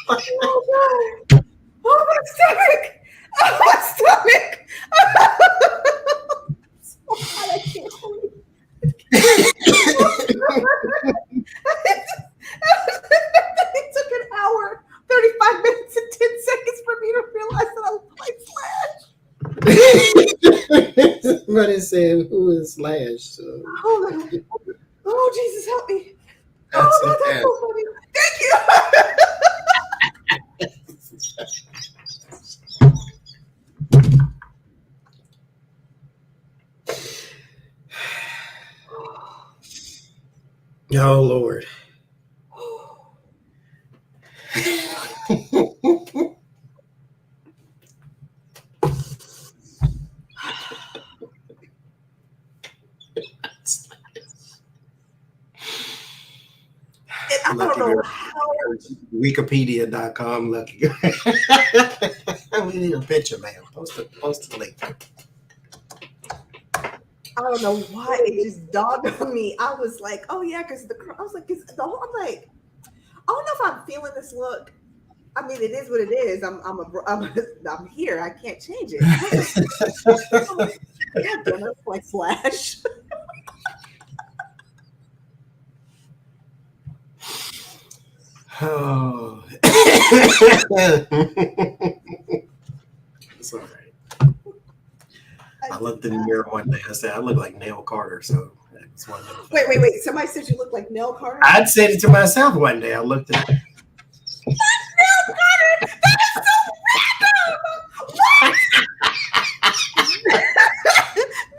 Oh God! Oh my stomach! Oh my stomach! So hot, I can't believe it took an hour, 35 minutes, and 10 seconds for me to realize that I was playing Slash. Somebody said, "Who is Slash?" So. Oh, Jesus, help me! That's Oh, okay. that's so funny. Thank you. Oh Lord. I don't know how. Wikipedia.com. Lucky. We need a picture, man. Post a link. I don't know why it just dawned on me. I was like, oh yeah, because I was like, it's the whole. I'm like, I don't know if I'm feeling this look. I mean, it is what it is. I'm here. I can't change it. Yeah, don't look like Slash. Oh. It's all right. I looked in the mirror one day. I said, I look like Neil Carter. So that was one of the Wait. Somebody said you look like Nell Carter? I'd said it to myself one day. I looked at Nell Carter! That is so random! What?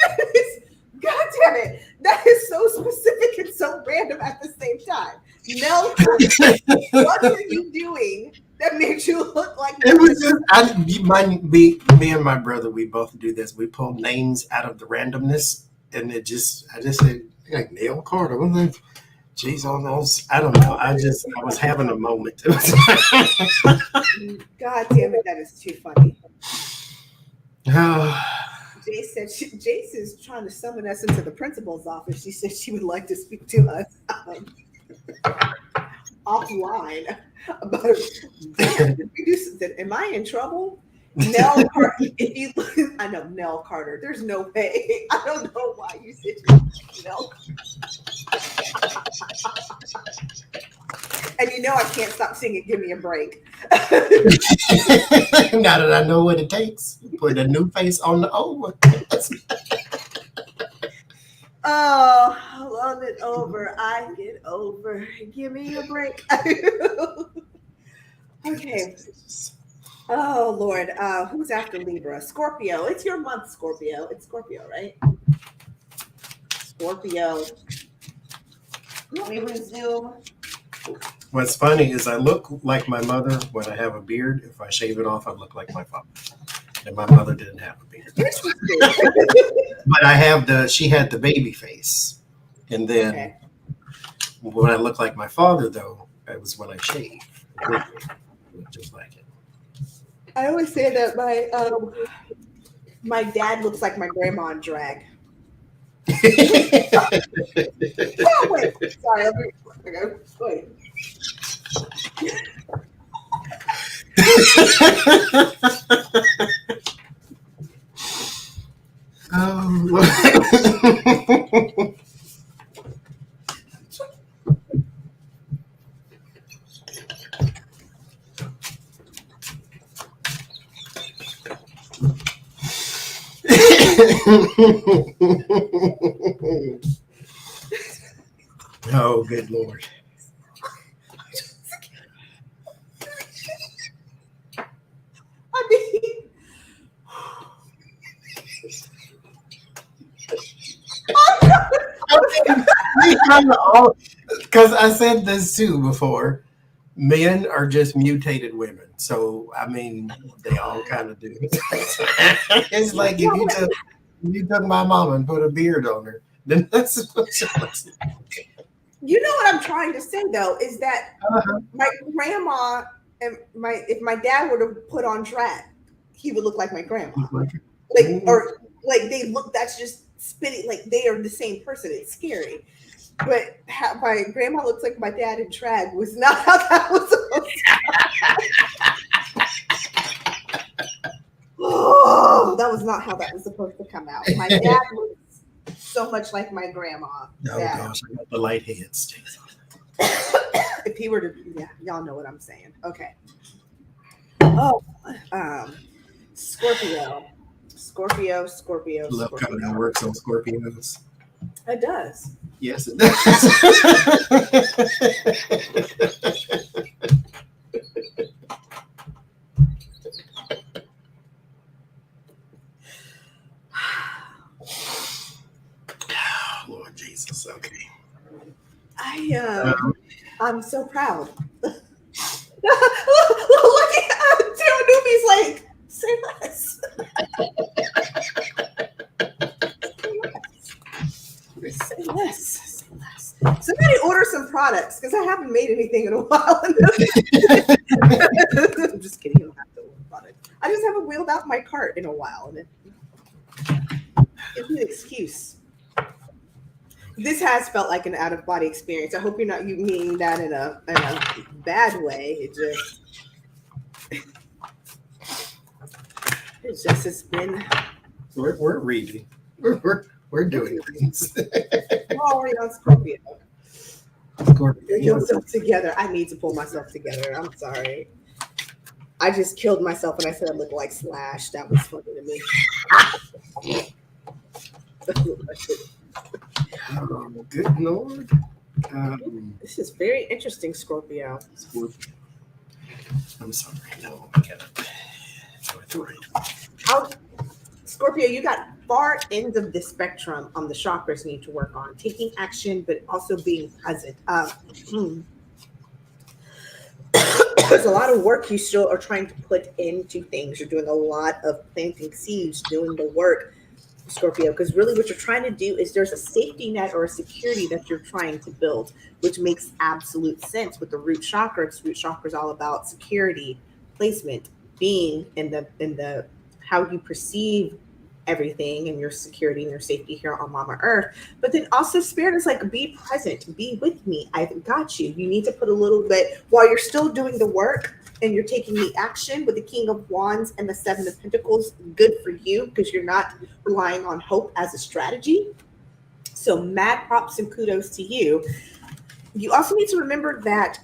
That is, God damn it. That is so specific and so random at the same time. Nell Carter, what are you doing that makes you look like it was just me and my brother, we both do this. We pull names out of the randomness, and I just said like Neil Carter. I'm like, geez, almost. I don't know. I was having a moment. God damn it, that is too funny. Jace is trying to summon us into the principal's office. She said she would like to speak to us offline about am I in trouble? Nell Carter. I know Nell Carter. There's no way. I don't know why you said Nell. And you know I can't stop singing "Give Me a Break." Now that I know what it takes, put a new face on the old one. Oh, long it over. I get over. Give me a break. Okay. Oh Lord. Who's after Libra? Scorpio. It's your month, Scorpio. It's Scorpio, right? Scorpio. We resume. What's funny is I look like my mother when I have a beard. If I shave it off, I look like my father. And my mother didn't have a beard. But she had the baby face. And then when I look like my father, though, it was when I shaved. Just like it. I always say that my dad looks like my grandma in drag. Oh, wait. Sorry. Wait. Oh, good Lord. I mean, because I said this too before. Men are just mutated women. So, I mean, they all kind of do. It's like if you took my mom and put a beard on her, then that's what she looks like. You know what I'm trying to say, though, is that my grandma if my dad were to put on drag, he would look like my grandma. They look. That's just spitting. Like they are the same person. It's scary. But how my grandma looks like my dad in drag was not how that was supposed to. Oh, that was not how that was supposed to come out. My dad looks so much like my grandma. Oh gosh, I got the light heads. If he were to, yeah, y'all know what I'm saying. Okay. Oh, Scorpio. Love how that works on Scorpios. It does. Yes, it does. Lord Jesus. Okay. I'm so proud. Look at Tara Newbie's like, say less. Say less. Somebody order some products because I haven't made anything in a while. I'm just kidding. You don't have to order products. I just haven't wheeled out my cart in a while, and it gives me an excuse. This has felt like an out-of-body experience. I hope you're not meaning that in a bad way. It just has been. We're reading. We're doing things. We're already on Scorpio. Scorpio. Pull myself together. I need to pull myself together. I'm sorry. I just killed myself and I said I look like Slash. That was funny to me. Oh, good Lord. This is very interesting, Scorpio. I'm sorry. No, I get it. Scorpio, you got far ends of the spectrum on the chakras you need to work on. Taking action, but also being present. There's a lot of work you still are trying to put into things. You're doing a lot of planting seeds, doing the work, Scorpio, because really what you're trying to do is there's a safety net or a security that you're trying to build, which makes absolute sense with the root chakra. Root chakra is all about security, placement, being in the how you perceive everything and your security and your safety here on Mama Earth. But then also Spirit is like, be present, be with me. I've got you. You need to put a little bit while you're still doing the work and you're taking the action with the King of Wands and the Seven of Pentacles. Good for you because you're not relying on hope as a strategy. So mad props and kudos to you. You also need to remember that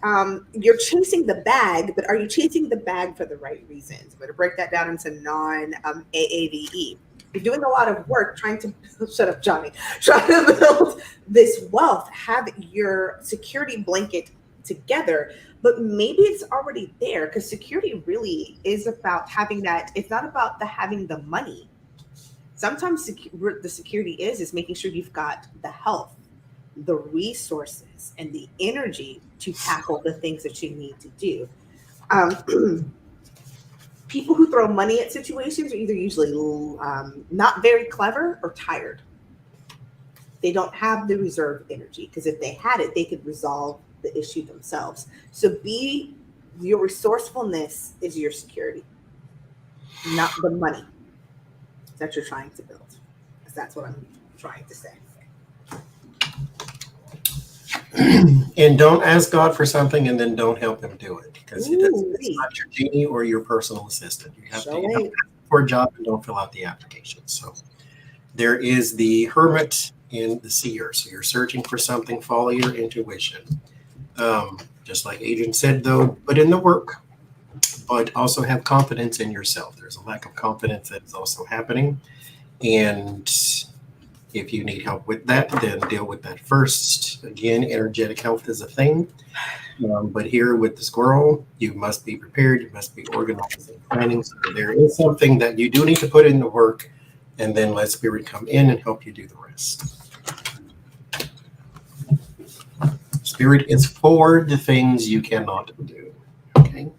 you're chasing the bag, but are you chasing the bag for the right reasons? I'm going to break that down into non-AAVE. You're doing a lot of work trying to, shut up, Johnny, trying to build this wealth, have your security blanket together, but maybe it's already there because security really is about having that. It's not about having the money. Sometimes the security is making sure you've got the health, the resources, and the energy to tackle the things that you need to do. People who throw money at situations are either usually not very clever or tired. They don't have the reserve energy because if they had it, they could resolve the issue themselves. So your resourcefulness is your security, not the money that you're trying to build. Because that's what I'm trying to say. And don't ask God for something and then don't help him do it because it's not your genie or your personal assistant. You have to ask for a job and don't fill out the application. So there is the hermit and the seer. So you're searching for something, follow your intuition. Just like Adrian said, though, put in the work, but also have confidence in yourself. There's a lack of confidence that is also happening. And if you need help with that, then deal with that first. Again, energetic health is a thing. But here with the squirrel, you must be prepared. You must be organized and planning. So there is something that you do need to put in the work, and then let Spirit come in and help you do the rest. Spirit is for the things you cannot do. Okay.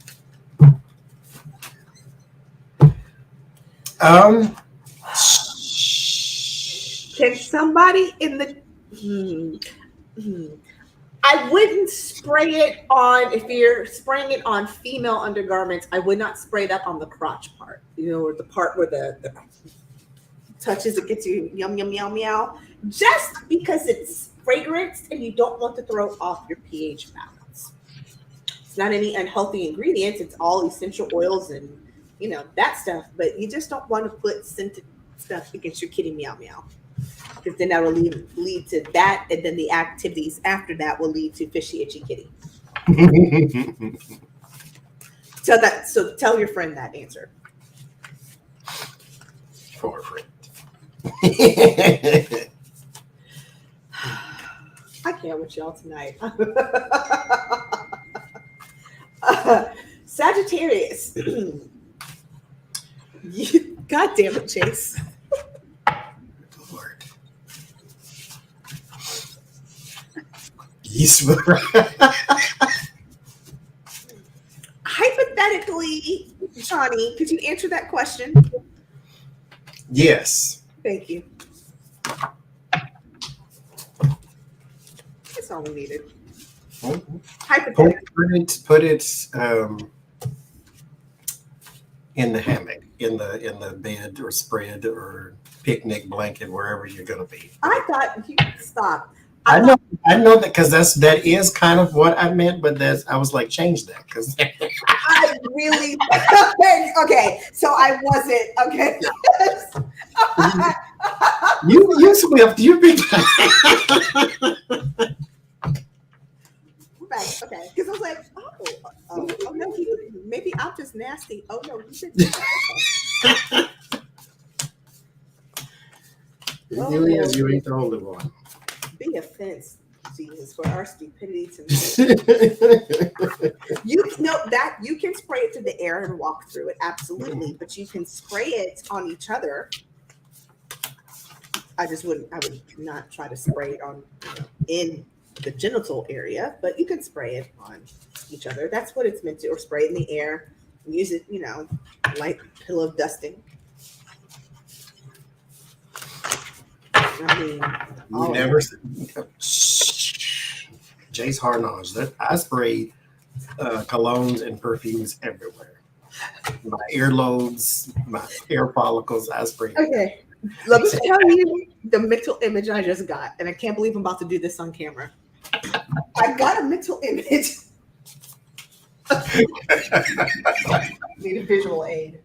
Can somebody in the I wouldn't spray it on, if you're spraying it on female undergarments, I would not spray that on the crotch part, or the part where the touches, it gets you yum, yum, meow, meow, just because it's fragrance and you don't want to throw off your pH balance. It's not any unhealthy ingredients. It's all essential oils and, that stuff, but you just don't want to put scented stuff against your kitty meow, meow. Because then that will lead to that, and then the activities after that will lead to fishy, itchy kitty. So tell your friend that answer. For a friend. I can't with y'all tonight. Sagittarius. God damn it, Chase. Hypothetically, Johnny, could you answer that question? Yes. Thank you. That's all we needed. Hypothetically. Put it in the hammock, in the bed or spread or picnic blanket, wherever you're going to be. I thought you stop. I know that, because that is kind of what I meant, but I was like, change that, because I really okay. So I wasn't okay. you swift, you big. Right. Okay. Because I was like, oh no, maybe I'm just nasty. Oh no, he should. You ain't the only one. Be offense, Jesus, for our stupidity to me. You can spray it to the air and walk through it, absolutely, but you can spray it on each other. I would not try to spray it on in the genital area, but you can spray it on each other. That's what it's meant to, or spray it in the air. Use it, light pillow dusting. I mean, Jace Harnage. That I spray colognes and perfumes everywhere. My earlobes, my hair follicles, I spray. Okay, let me tell you the mental image I just got, and I can't believe I'm about to do this on camera. I got a mental image. Need a visual aid.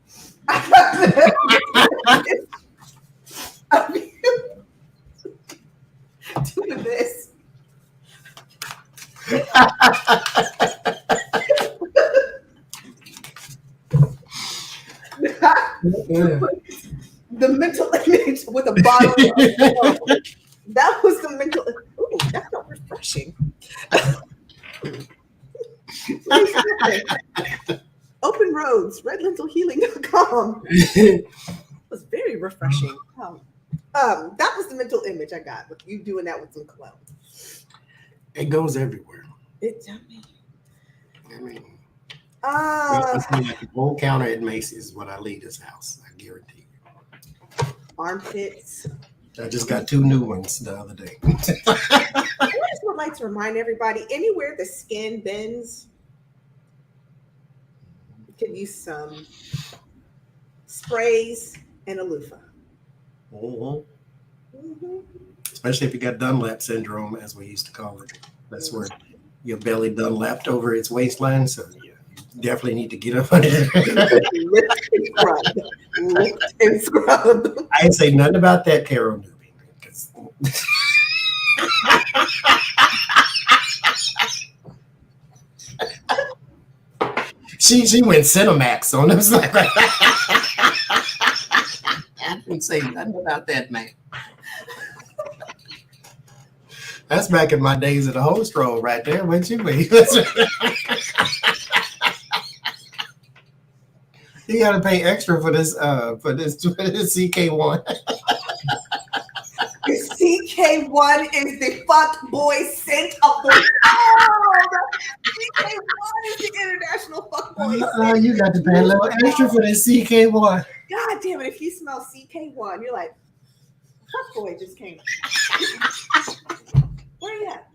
Doing this. The mental image with a bottle of oil. That was the mental. Ooh, that felt refreshing. Open roads, redlentilhealing.com. It was very refreshing. That was the mental image I got with you doing that with some cologne. It goes everywhere. I mean, the whole counter at Macy's is what I leave this house. I guarantee you. Armpits. I just got 2 new ones the other day. I just would like to remind everybody, anywhere the skin bends, you can use some sprays and a loofah. Mm-hmm. Especially if you got Dunlap syndrome, as we used to call it. That's where your belly Dunlapped over its waistline. So you definitely need to get up under it. Lift and scrub. I didn't say nothing about that, Carol Newby. She went Cinemax on us. I didn't say nothing about that, man. That's back in my days at the host roll right there. What'd you mean? You got to pay extra for this CK1. The CK1 is the fuck boy scent of the world. CK1 is the international fuck boy scent. You got to pay a little extra for this CK1. God damn it! If you smell CK1, you're like, fuck boy just came. Where you at?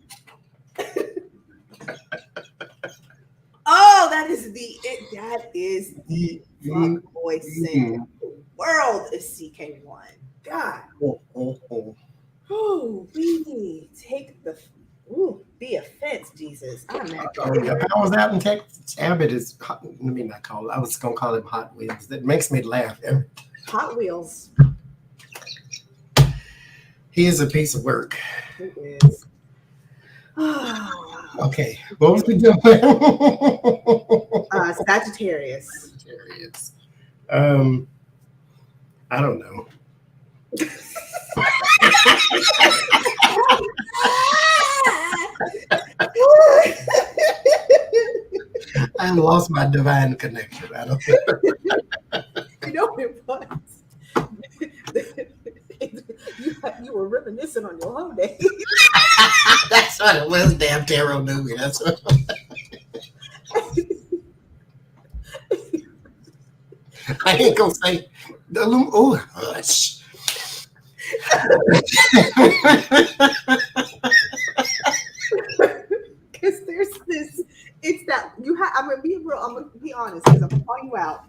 Oh, that is the fuck boy sin. The world is CK1. God. Oh, we take the the offense, Jesus. I'm at I was out in Texas. Abbott is hot. Let me not call it. I was gonna call him Hot Wheels. That makes me laugh. Hot Wheels. He is a piece of work. It is. Okay, what was we doing? Sagittarius. Sagittarius. I don't know. I lost my divine connection. I don't think. You know what it was? You were reminiscing on your whole day. That's what it was. Damn tarot movie. That's what. I ain't gonna say. Oh, hush. Because there's this. It's that you have. I'm gonna be real. I'm gonna be honest because I'm calling you out.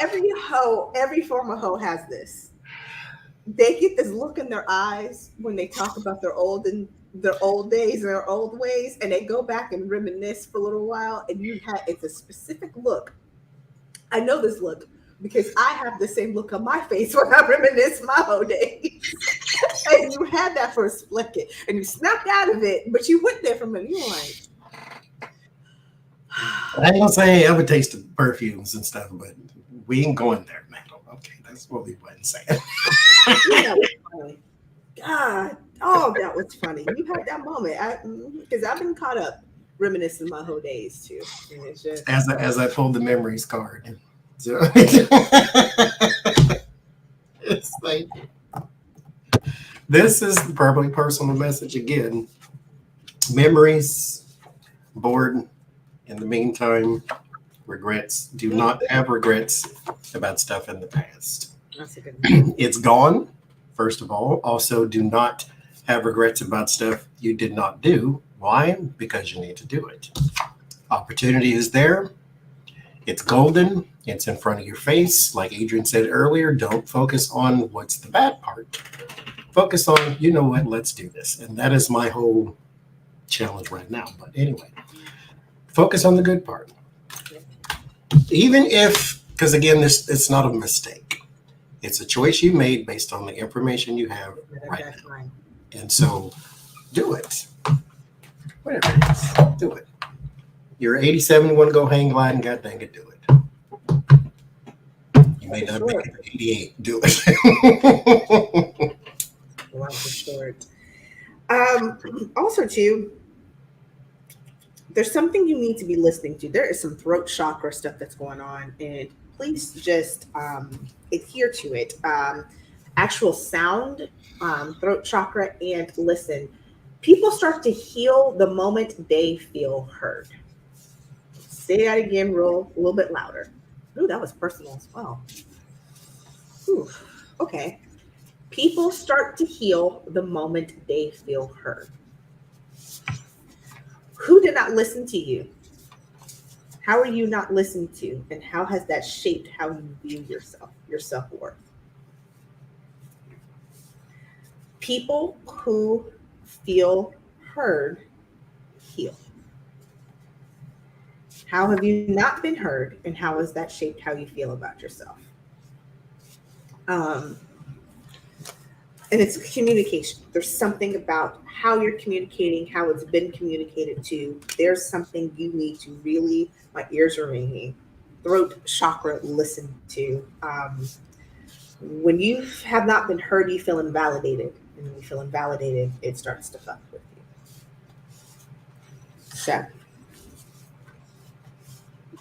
Every former hoe has this. They get this look in their eyes when they talk about their old days and their old ways, and they go back and reminisce for a little while. And it's a specific look. I know this look because I have the same look on my face when I reminisce my old days. And you had that for a split, and you snapped out of it, but you went there for a minute. You're like. I ain't gonna say I ever tasted perfumes and stuff, but we ain't going there, man. Okay, that's what we wasn't saying. That was funny. God, oh, that was funny. You had that moment because I've been caught up reminiscing my whole days too. And it's just as I pulled the memories card. So, it's like this is probably personal message again. Memories, bored. In the meantime, regrets. Do not have regrets about stuff in the past. That's a good one. It's gone, first of all. Also, do not have regrets about stuff you did not do. Why? Because you need to do it. Opportunity is there. It's golden. It's in front of your face. Like Adrian said earlier, don't focus on what's the bad part. Focus on, you know what, let's do this. And that is my whole challenge right now. But anyway. Focus on the good part. Even if, because again, it's not a mistake. It's a choice you made based on the information you have right now. Right. And so do it. Whatever it is, do it. You're 87, you want to go hang gliding, god dang it, do it. You may not make it 88, do it. Life is short. Also, too, there's something you need to be listening to. There is some throat chakra stuff that's going on, and please just adhere to it. Actual sound, throat chakra, and listen. People start to heal the moment they feel heard. Say that again, a little bit louder. Ooh, that was personal as well. Ooh, okay. People start to heal the moment they feel heard. Who did not listen to you? How are you not listened to? And how has that shaped how you view yourself, your self-worth? People who feel heard heal. How have you not been heard? And how has that shaped how you feel about yourself? And it's communication. There's something about how you're communicating, how it's been communicated to. There's something you need to really, my ears are ringing, throat chakra, listen to. When you have not been heard, you feel invalidated. And when you feel invalidated, it starts to fuck with you. So,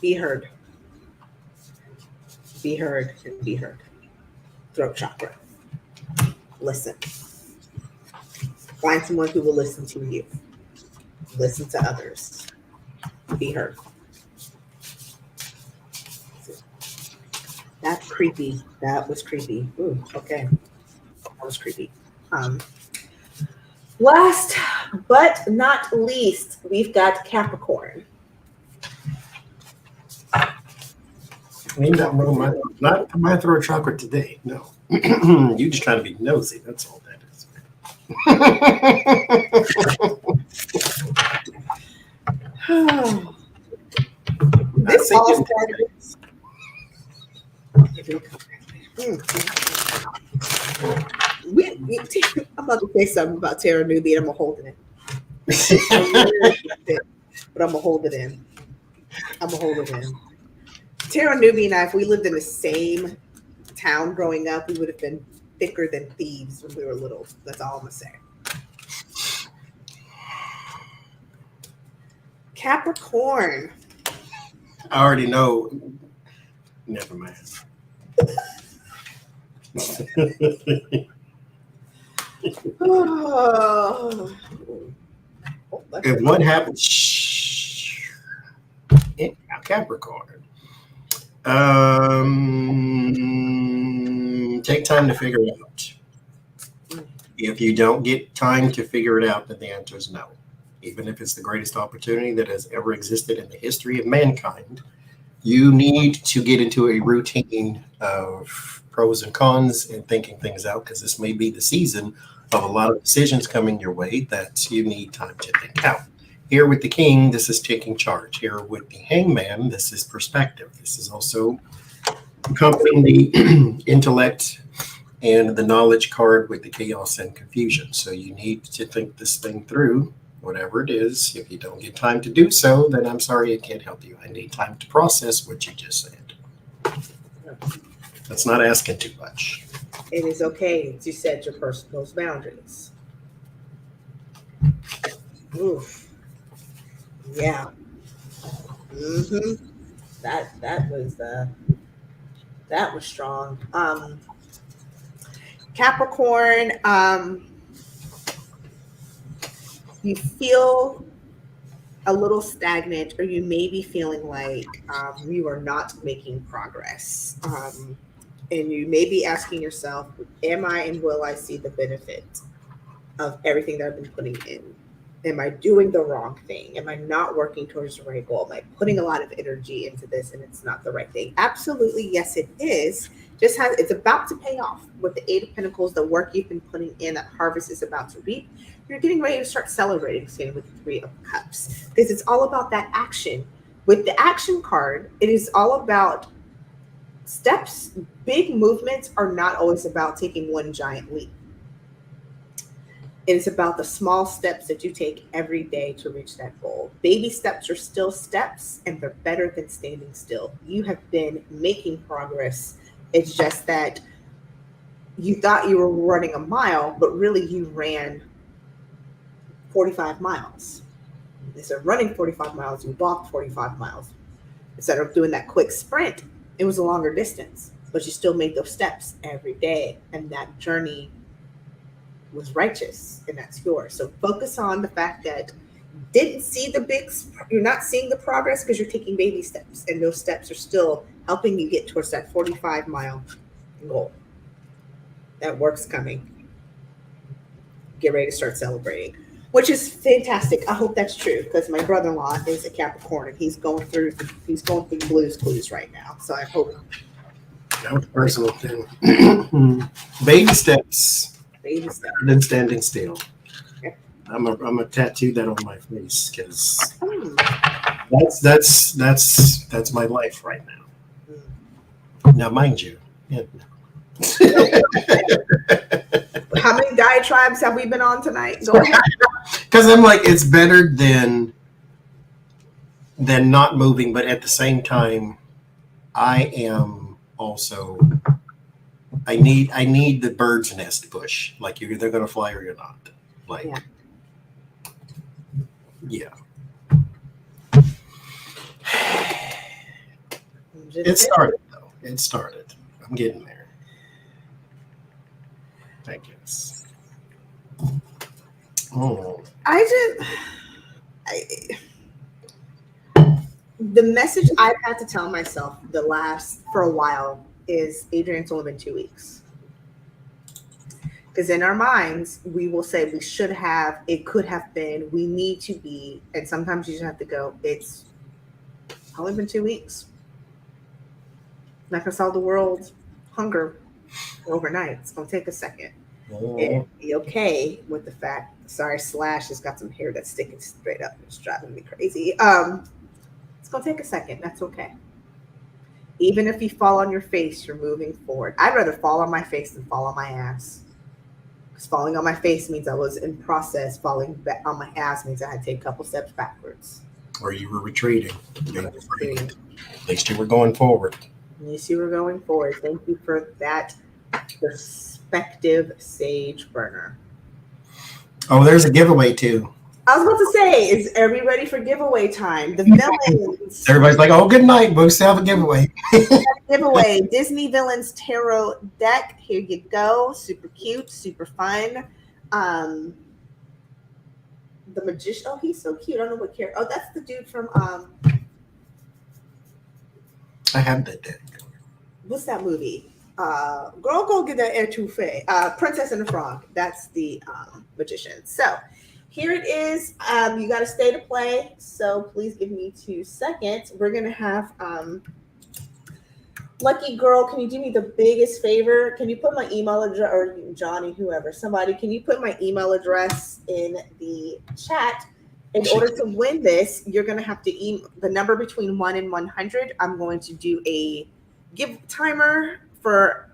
be heard. Be heard and be heard. Throat chakra. Listen. Find someone who will listen to you. Listen to others. Be heard. That's creepy. That was creepy. Ooh, okay. That was creepy. Last but not least, we've got Capricorn. Not my throat chakra today. No, you just trying to be nosy. That's all that is. This all started. I'm about to say something about Terra Newbie, and I'm gonna hold it in. But I'm gonna hold it in. Terra Newbie and I, if we lived in the same town growing up, we would have been thicker than thieves when we were little. That's all I'm gonna say. Capricorn. I already know. Never mind. If what happens in Capricorn, take time to figure it out. If you don't get time to figure it out, then the answer is no. Even if it's the greatest opportunity that has ever existed in the history of mankind, you need to get into a routine of pros and cons and thinking things out, because this may be the season of a lot of decisions coming your way that you need time to think out. Here with the King, this is taking charge. Here with the Hangman, this is perspective. This is also accompanying the intellect and the knowledge card with the chaos and confusion. So you need to think this thing through, whatever it is. If you don't get time to do so, then I'm sorry, I can't help you. I need time to process what you just said. That's not asking too much. It is okay to set your personal boundaries. Oof. Yeah. That was strong. Capricorn, you feel a little stagnant, or you may be feeling like you are not making progress. And you may be asking yourself, am I and will I see the benefit of everything that I've been putting in? Am I doing the wrong thing? Am I not working towards the right goal? Am I putting a lot of energy into this and it's not the right thing? Absolutely, yes, it is. It's about to pay off with the Eight of Pentacles. The work you've been putting in, that harvest is about to reap. You're getting ready to start celebrating, same with the Three of Cups, because it's all about that action. With the action card, it is all about steps. Big movements are not always about taking one giant leap. It's about the small steps that you take every day to reach that goal. Baby steps are still steps, and they're better than standing still. You have been making progress. It's just that you thought you were running a mile, but really you ran 45 miles. Instead of running 45 miles, you walked 45 miles. Instead of doing that quick sprint, it was a longer distance, but you still made those steps every day. And that journey was righteous, and that's yours. So focus on the fact that you're not seeing the progress because you're taking baby steps, and those steps are still helping you get towards that 45-mile goal. That work's coming. Get ready to start celebrating, which is fantastic. I hope that's true, because my brother-in-law is a Capricorn, and he's going through the Blues Clues right now. So I hope. That was a personal thing. Baby steps. Better than standing still. Yep. I'm a tattoo that on my face, because that's my life right now. Now, mind you. Yeah. How many diatribes have we been on tonight? Go ahead. Because I'm like, it's better than not moving, but at the same time, I am also. I need the bird's nest push. Like, you're either going to fly or you're not. Like, yeah. It started, though. It started. I'm getting there, I guess. Oh. The message I've had to tell myself for a while is, Adrian, it's only been 2 weeks. Because in our minds, we will say we should have, it could have been, we need to be, and sometimes you just have to go, it's only been 2 weeks. Not gonna solve the world's hunger overnight. It's gonna take a second. And be okay with the fact, sorry, Slash has got some hair that's sticking straight up. It's driving me crazy. It's gonna take a second. That's okay. Even if you fall on your face, you're moving forward. I'd rather fall on my face than fall on my ass. Because falling on my face means I was in process. Falling back on my ass means I had to take a couple steps backwards. Or you were retreating. At least you were going forward. At least you were going forward. Thank you for that perspective, Sage Burner. Oh, there's a giveaway too. I was about to say, is everybody ready for giveaway time? The villains. Everybody's like, oh, good night. We still have a giveaway. Giveaway. Disney Villains Tarot deck. Here you go. Super cute, super fun. The Magician. Oh, he's so cute. I don't know what character. Oh, that's the dude from I have that deck. What's that movie? Girl, go get that etouffee. Princess and the Frog. That's the Magician. So here it is. You got to stay to play. So please give me 2 seconds. We're going to have Lucky Girl. Can you do me the biggest favor? Can you put my email address, or Johnny, whoever, somebody, can you put my email address in the chat? In order to win this, you're going to have to email the number between 1 and 100. I'm going to do a give timer for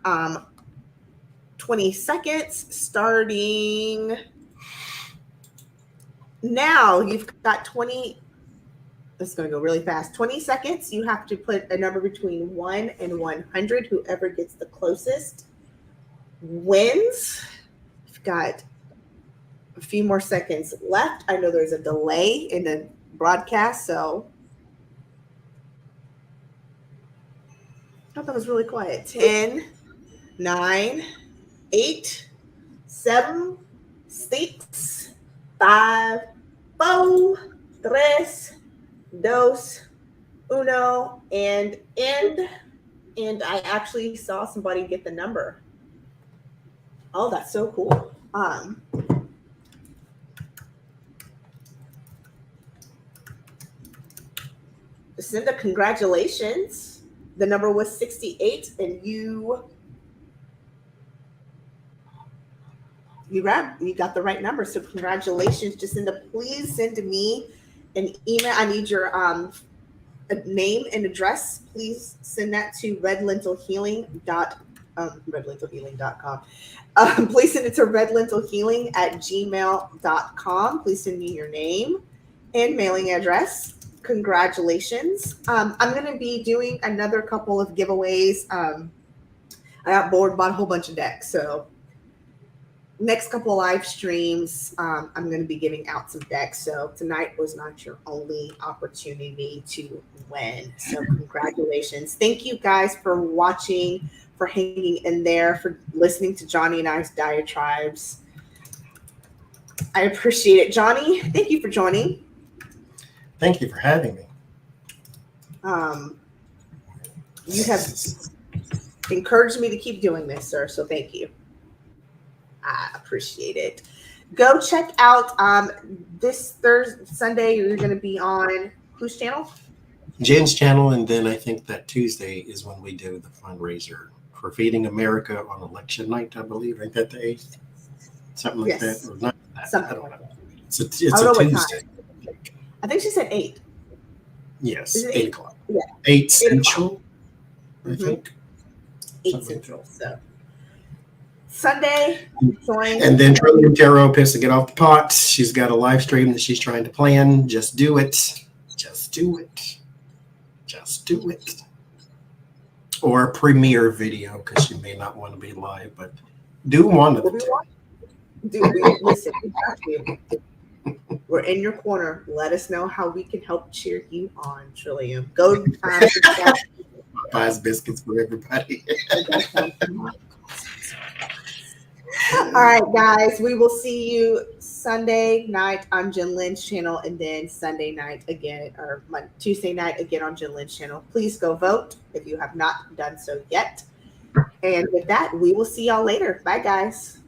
20 seconds starting now. You've got 20. This is going to go really fast. 20 seconds. You have to put a number between 1 and 100. Whoever gets the closest wins. You've got a few more seconds left. I know there's a delay in the broadcast, so I thought that was really quiet. 10, 9, 8, 7, 6, 5, 4, 3, 2, 1, and end. And I actually saw somebody get the number. Oh, that's so cool. Cinda, congratulations. The number was 68, and you got the right number. So congratulations, Jacinda. Please send to me an email. I need your name and address. Please send that to redlentilhealing.com. Please send it to redlentilhealing@gmail.com. Please send me your name and mailing address. Congratulations. I'm going to be doing another couple of giveaways. I got bored, bought a whole bunch of decks. So next couple of live streams, I'm going to be giving out some decks. So tonight was not your only opportunity to win. So congratulations. Thank you guys for watching, for hanging in there, for listening to Johnny and I's diatribes. I appreciate it. Johnny, thank you for joining. Thank you for having me. You have encouraged me to keep doing this, sir. So thank you. I appreciate it. Go check out this Sunday. You're going to be on whose channel? Jen's channel, and then I think that Tuesday is when we do the fundraiser for Feeding America on election night, I believe. Ain't that the 8th? Something like that. Or not that. Something I don't like know. that. It's a Tuesday. I think she said 8. Yes, 8 o'clock. Yeah. 8 Central, I think. 8 Central. So Sunday, join. And then Trillium Tarot pissed to get off the pot. She's got a live stream that she's trying to plan. Just do it. Just do it. Just do it. Or a premiere video, because you may not want to be live, but do one of the two. Listen, we're in your corner. Let us know how we can help cheer you on, Trillium. Go buys biscuits for everybody. All right, guys. We will see you Sunday night on Jen Lynn's channel, and then Sunday night again, or Tuesday night again on Jen Lynn's channel. Please go vote if you have not done so yet. And with that, we will see y'all later. Bye, guys.